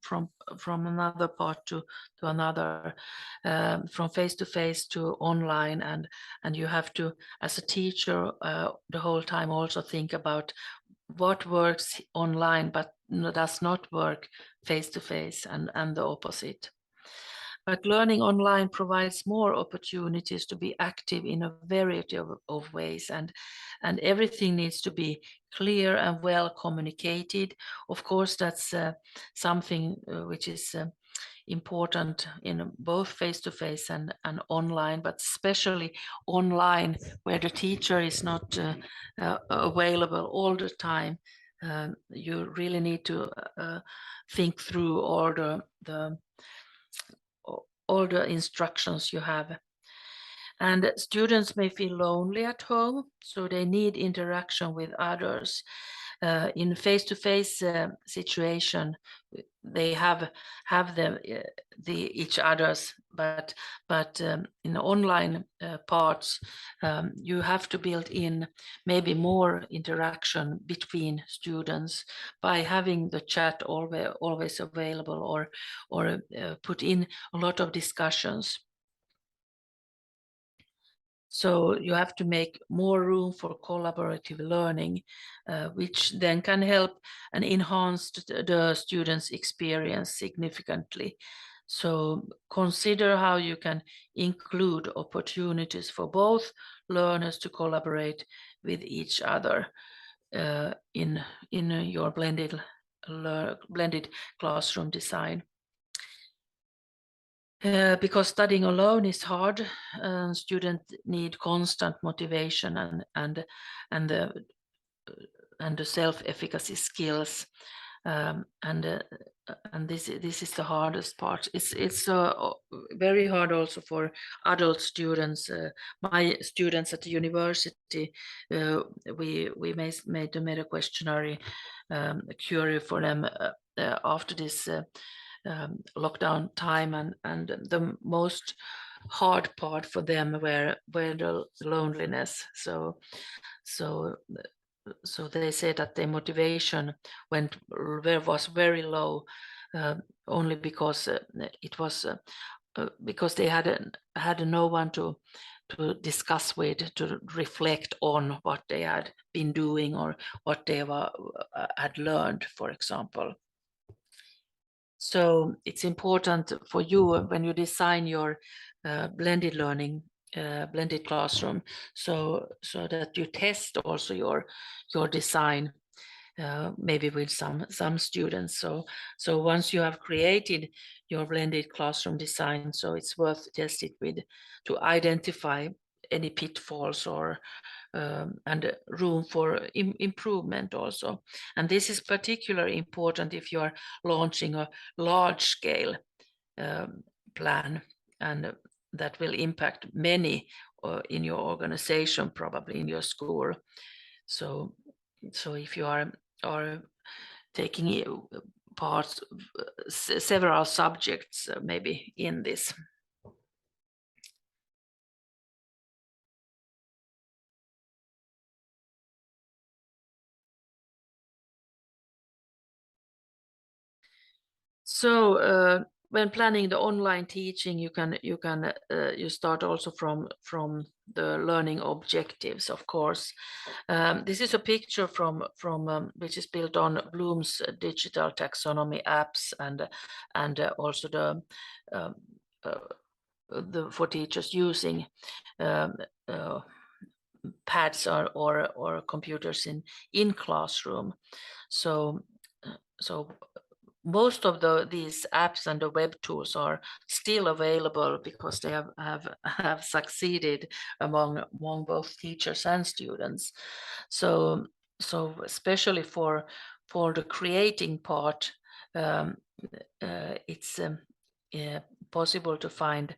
another part to another, from face-to-face to online, and you have to, as a teacher, the whole time also think about what works online but does not work face-to-face, and the opposite. But learning online provides more opportunities to be active in a variety of ways, and everything needs to be clear and well communicated. Of course, that's something which is important in both face-to-face and online, but especially online, where the teacher is not available all the time. You really need to think through all the instructions you have. And students may feel lonely at home, so they need interaction with others. In face-to-face situation, they have each others, but in online parts, you have to build in maybe more interaction between students by having the chat always available, or put in a lot of discussions. So you have to make more room for collaborative learning, which then can help and enhance the students' experience significantly. So consider how you can include opportunities for both learners to collaborate with each other in your blended classroom design. Because studying alone is hard, students need constant motivation and the self-efficacy skills. And this is the hardest part. It's very hard also for adult students. My students at the university, we made the meta questionnaire curious for them after this lockdown time, and the most hard part for them were the loneliness. So they said that their motivation was very low, only because it was because they had no one to discuss with, to reflect on what they had been doing or what they had learned, for example. So it's important for you when you design your blended learning, blended classroom, so that you test also your design, maybe with some students. So once you have created your blended classroom design, so it's worth test it with, to identify any pitfalls or and room for improvement also. And this is particularly important if you are launching a large scale plan, and that will impact many in your organization, probably in your school. So if you are taking part several subjects maybe in this. So when planning the online teaching, you start also from the learning objectives, of course. This is a picture from which is built on Bloom's digital taxonomy apps, and also the for teachers using pads or computers in classroom. So most of these apps and the web tools are still available because they have succeeded among both teachers and students. So especially for the creating part, it's possible to find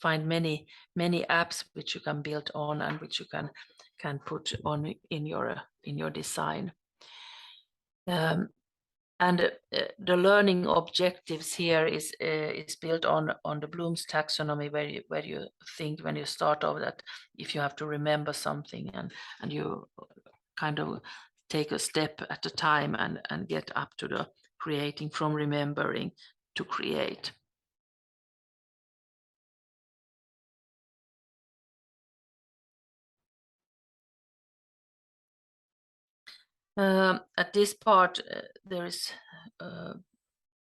many apps which you can build on and which you can put on in your design. And the learning objectives here is built on the Bloom's taxonomy, where you think when you start off that if you have to remember something, and you kind of take a step at a time and get up to the creating, from remembering to create. At this part, there is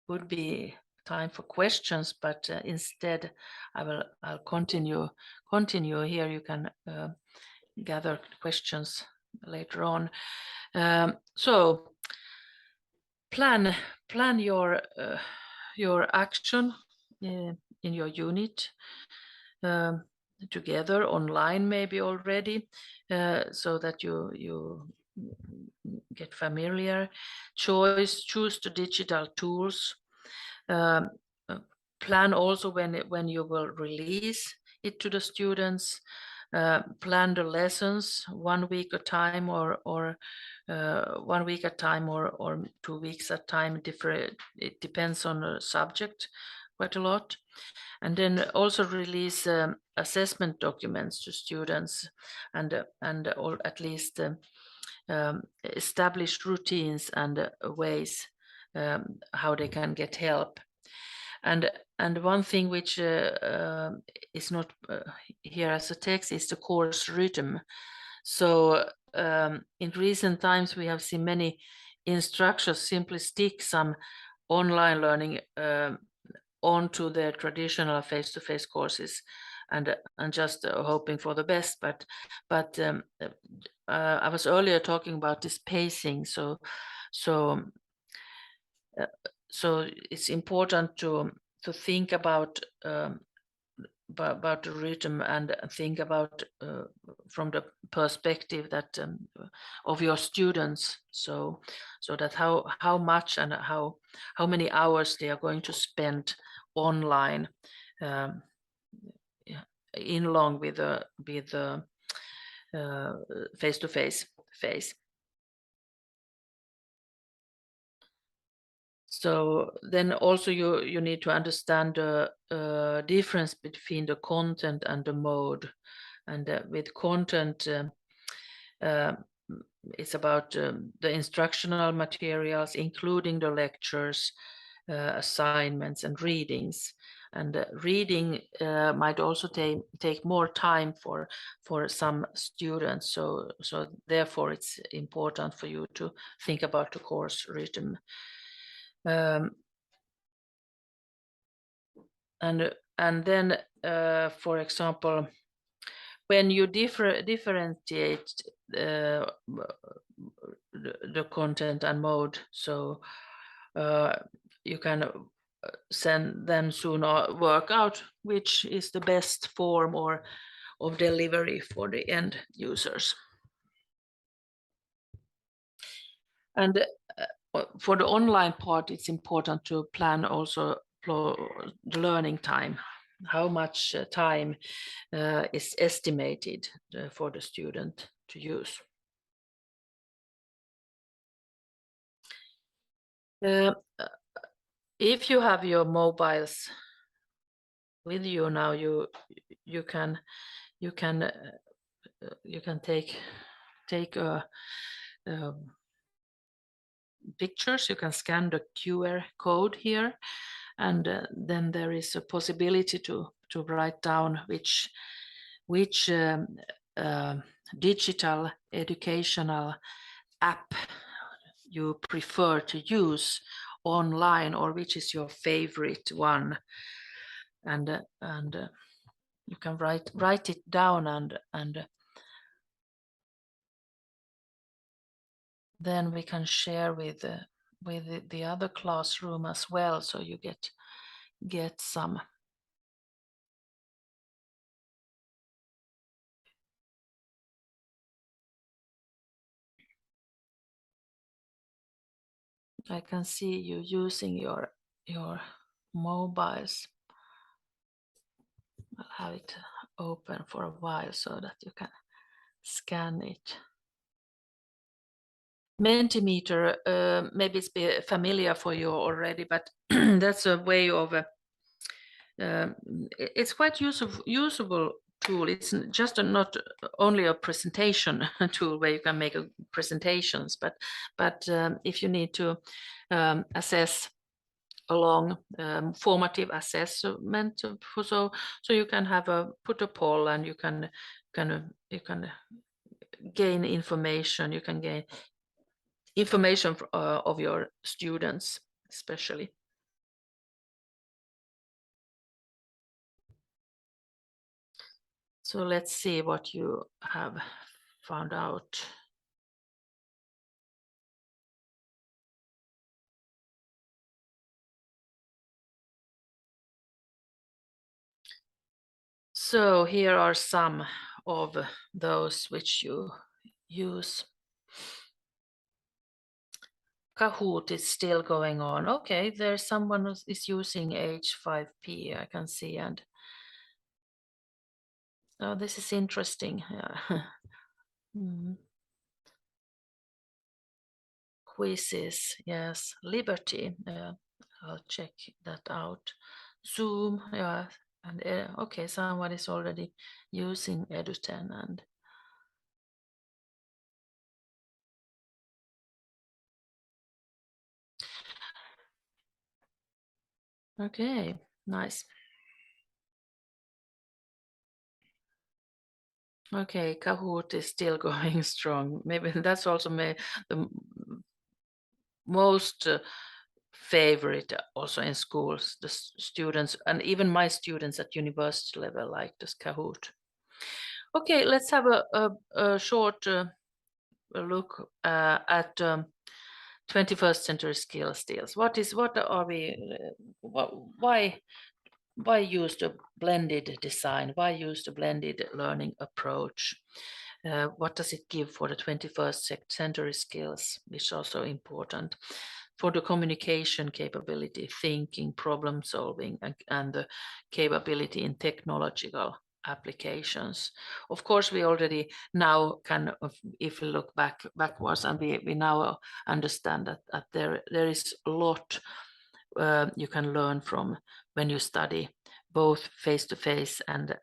would be time for questions, but instead I'll continue here. You can gather questions later on. So plan your action in your unit together online, maybe already, so that you get familiar. Choose the digital tools. Plan also when you will release it to the students. Plan the lessons 1 week at a time, or 1 week at a time, or 2 weeks at a time. Different. It depends on the subject quite a lot. And then also release assessment documents to students, and or at least establish routines and ways how they can get help. And one thing which is not here as a text is the course rhythm. So in recent times we have seen many instructors simply stick some online learning onto their traditional face-to-face courses, and just hoping for the best. But I was earlier talking about this pacing. So it's important to think about about the rhythm and think about from the perspective that of your students, so that how much and how many hours they are going to spend online um, yeah, in along with the face-to-face phase. So then also you need to understand the difference between the content and the mode. And with content, it's about the instructional materials, including the lectures, assignments, and readings. And reading might also take more time for some students. So therefore, it's important for you to think about the course rhythm. And then, for example, when you differentiate the content and mode, so you can then soon work out which is the best form or of delivery for the end users. And for the online part, it's important to plan also the learning time. How much time is estimated for the student to use. If you have your mobiles with you now, you can take pictures. You can scan the QR code here, and then there is a possibility to write down which digital educational app you prefer to use online, or which is your favorite one, and you can write it down, and then we can share with the other classroom as well, so you get some. I can see you using your mobiles. I'll have it open for a while so that you can scan it. Mentimeter, maybe it's familiar for you already, but that's a way of it's quite usable tool. It's just not only a presentation tool where you can make presentations, but if you need to assess along formative assessment, so you can have put a poll, and you can gain information. You can gain information of your students, especially. So let's see what you have found out. So here are some of those which you use. Kahoot is still going on. Okay, there's someone who is using H5P, I can see, and oh, this is interesting. Yeah. Quizzes, yes. Liberty, I'll check that out. Zoom, yeah, and okay, someone is already using Eduten, and okay, nice. Okay, Kahoot is still going strong. Maybe that's also the most favorite also in schools. The students, and even my students at university level, like this Kahoot. Okay, let's have a short look at 21st century skills deals. What are we? Why use the blended design? Why use the blended learning approach? What does it give for the 21st century skills, which is also important for the communication capability, thinking, problem solving, and the capability in technological applications. Of course, we already now if we look backwards, and we now understand that there is a lot you can learn from when you study both face-to-face and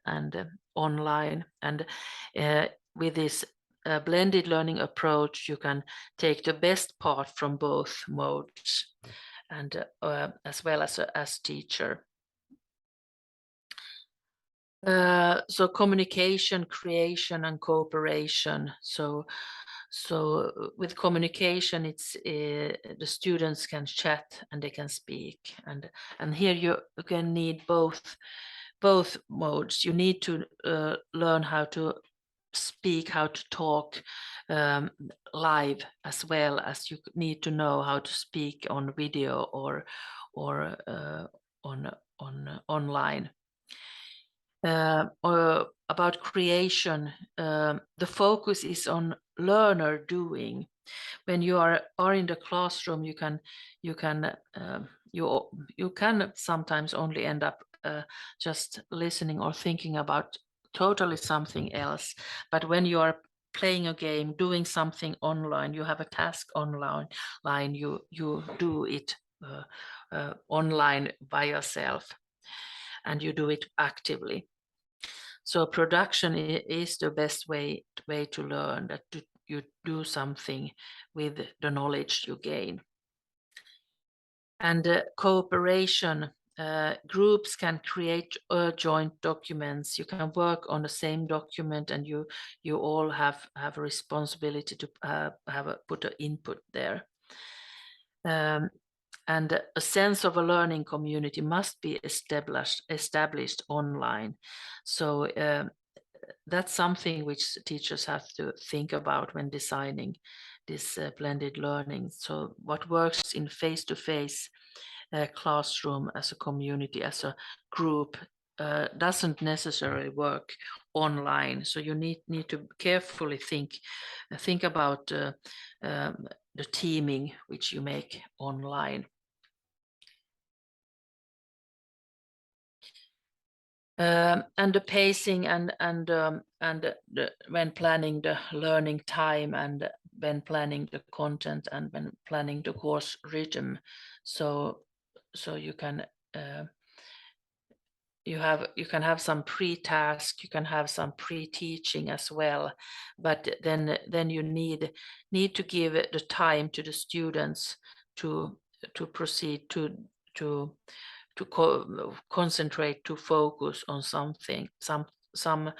online. And with this blended learning approach, you can take the best part from both modes, and as well as teacher. So communication, creation, and cooperation. So with communication, it's the students can chat and they can speak, and here you can need both modes. You need to learn how to speak, how to talk live, as well as you need to know how to speak on video or on online. About creation, the focus is on learner doing. When you are in the classroom, you can sometimes only end up just listening or thinking about totally something else. But when you are playing a game, doing something online, you have a task online, you do it online by yourself, and you do it actively. So production is the best way to learn, that you do something with the knowledge you gain. And cooperation, groups can create joint documents. You can work on the same document, and you all have a responsibility to put an input there. And a sense of a learning community must be established online. So that's something which teachers have to think about when designing this blended learning. So what works in face-to-face classroom as a community, as a group, doesn't necessarily work online. So you need to carefully think about the teaming which you make online. And the pacing and when planning the learning time, and when planning the content, and when planning the course rhythm. So you can you can have some pre-task, you can have some pre-teaching as well, but then you need to give the time to the students to proceed to concentrate, to focus on something, some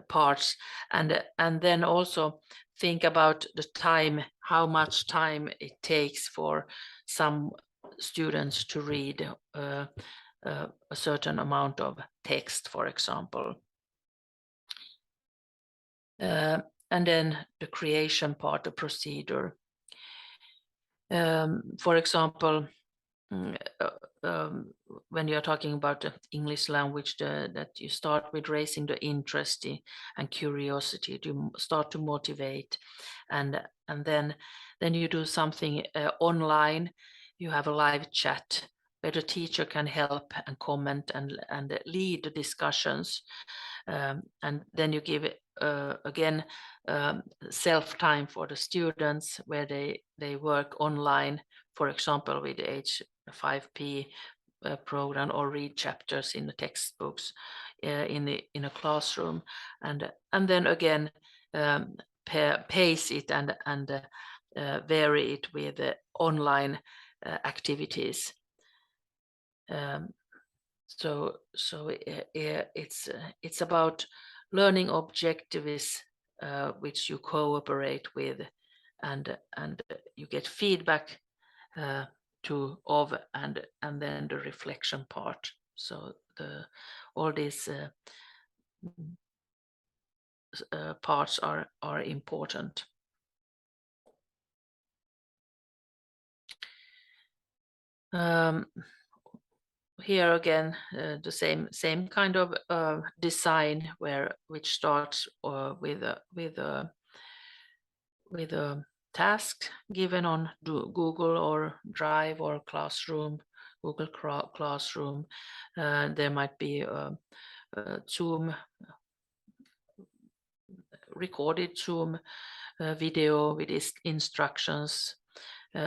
parts, and then also think about the time, how much time it takes for some students to read a certain amount of text, for example. And then the creation part, the procedure. For example, when you're talking about the English language, that you start with raising the interest and curiosity, to start to motivate, and then you do something online. You have a live chat where the teacher can help and comment and lead the discussions, and then you give again self-time for the students, where they work online, for example with the H5P program, or read chapters in the textbooks in a classroom, and then again pace it and vary it with online activities. So it's about learning objectives which you cooperate with, and you get feedback of, and then the reflection part. So all these parts are important. here again, the same kind of design which starts with a task given on Google or Drive or Classroom, Google Classroom. There might be a Zoom, recorded Zoom video with instructions.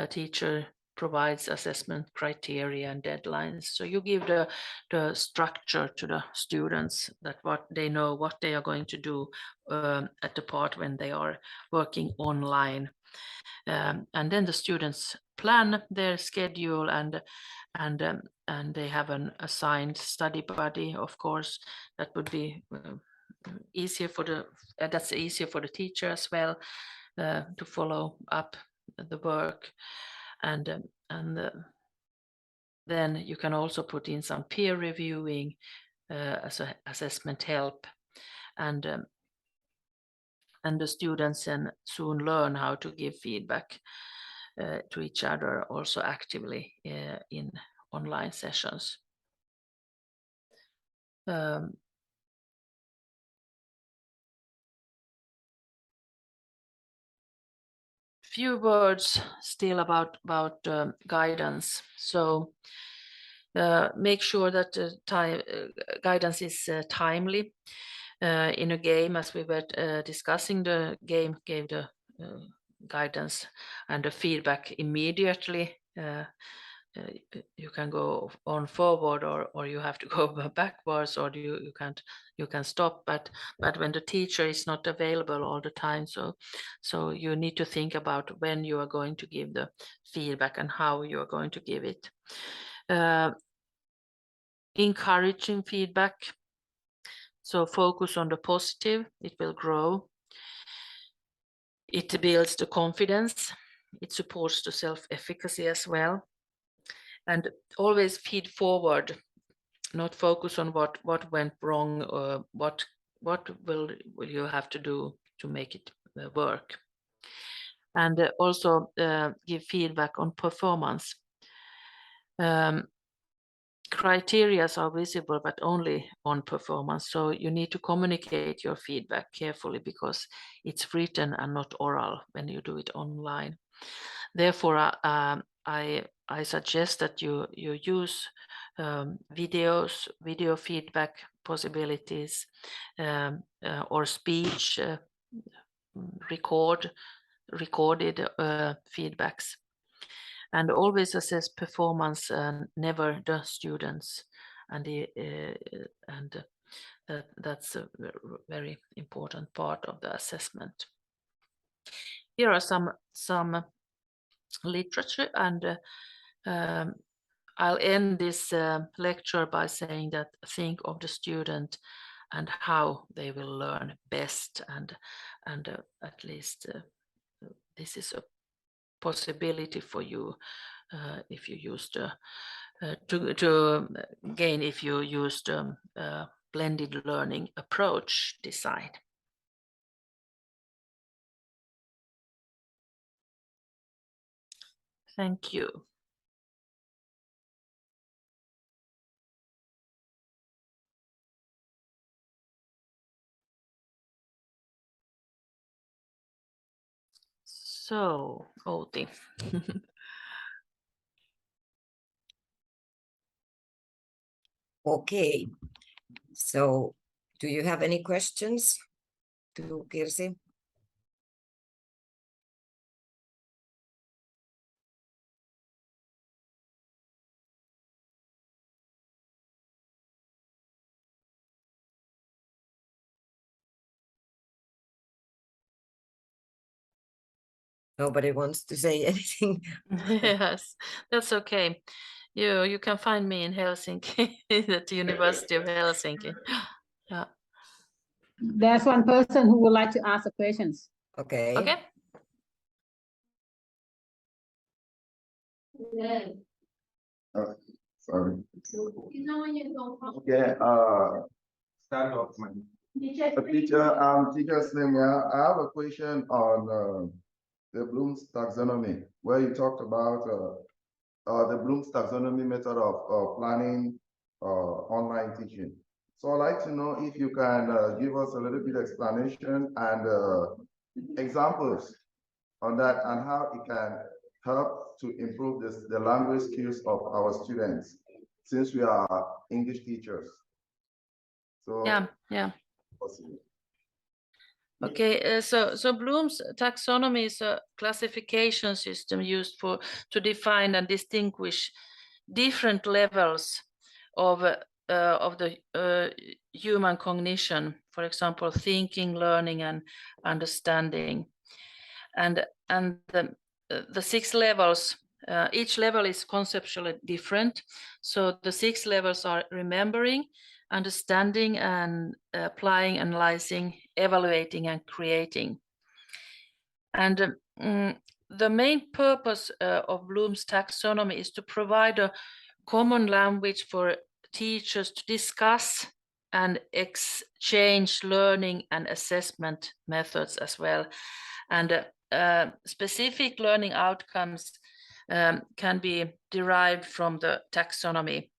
Teacher provides assessment criteria and deadlines. So you give the structure to the students, that what they know what they are going to do at the part when they are working online. And then the students plan their schedule, and they have an assigned study buddy, of course. That would be easier for that's easier for the teacher as well, to follow up the work. And then you can also put in some peer reviewing as an assessment help, and the students then soon learn how to give feedback to each other also actively in online sessions. Few words still about guidance. So make sure that guidance is timely. In a game, as we were discussing, the game gave the guidance and the feedback immediately. You can go on forward, or you have to go backwards, or you can stop. But when the teacher is not available all the time, so you need to think about when you are going to give the feedback and how you are going to give it. Encouraging feedback. So focus on the positive, it will grow. It builds the confidence. It supports the self-efficacy as well. And always feed forward, not focus on what went wrong, or what will you have to do to make it work. And also give feedback on performance. Criteria are visible, but only on performance. So you need to communicate your feedback carefully, because it's written and not oral when you do it online. Therefore, I suggest that you use video feedback possibilities, or speech recorded feedbacks. And always assess performance, never the students. And that's a very important part of the assessment. Here are some literature, and I'll end this lecture by saying that think of the student and how they will learn best, and at least this is a possibility for you if you use the to gain if you use the blended learning approach design. Thank you. So, Outi. Okay, so do you have any questions to Kirsi? Nobody wants to say anything. Yes, that's okay. You can find me in Helsinki at the University of Helsinki. Yeah. There's one person who would like to ask the questions. Okay. Okay. Sorry. Okay, start off my teacher's name. Yeah, I have a question on the Bloom's taxonomy, where you talked about the Bloom's taxonomy method of planning online teaching. So I'd like to know if you can give us a little bit explanation and examples on that and how it can help to improve the language skills of our students, since we are English teachers. So Yeah. possible. Okay, so Bloom's taxonomy is a classification system used to define and distinguish different levels of the human cognition. For example, thinking, learning, and understanding. And the 6 levels. Each level is conceptually different. So the 6 levels are remembering, understanding, and applying, analyzing, evaluating, and creating. And the main purpose of Bloom's taxonomy is to provide a common language for teachers to discuss and exchange learning and assessment methods as well. And specific learning outcomes can be derived from the taxonomy.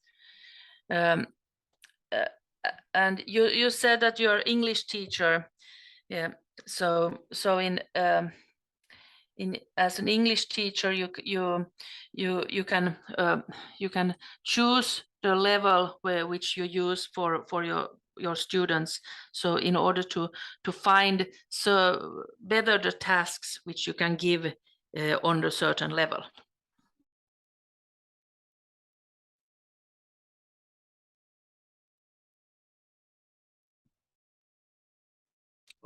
And you said that you're an English teacher. Yeah. So as an English teacher, you can choose the level which you use for your students. So in order to find better the tasks which you can give on a certain level.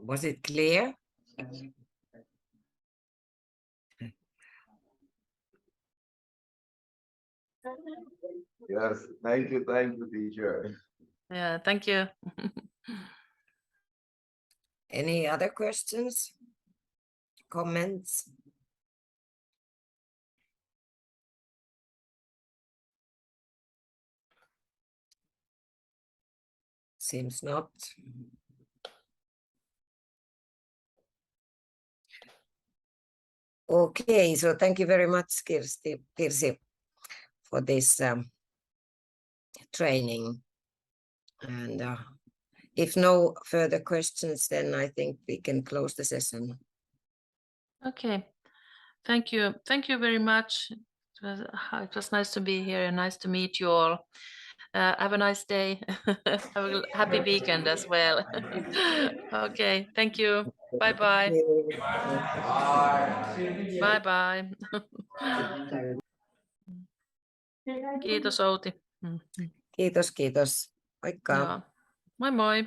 Was it clear? Yes, thank you, teacher. Yeah, thank you. Any other questions? Comments? Seems not. Okay, so thank you very much, Kirsi, for this training. And if no further questions, then I think we can close the session. Okay, thank you very much. It was nice to be here and nice to meet you all. Have a nice day. Have a happy weekend as well. Okay, thank you. Bye bye. Bye bye. Kiitos Outi. Kiitos. Moikka. Joo. Moi moi.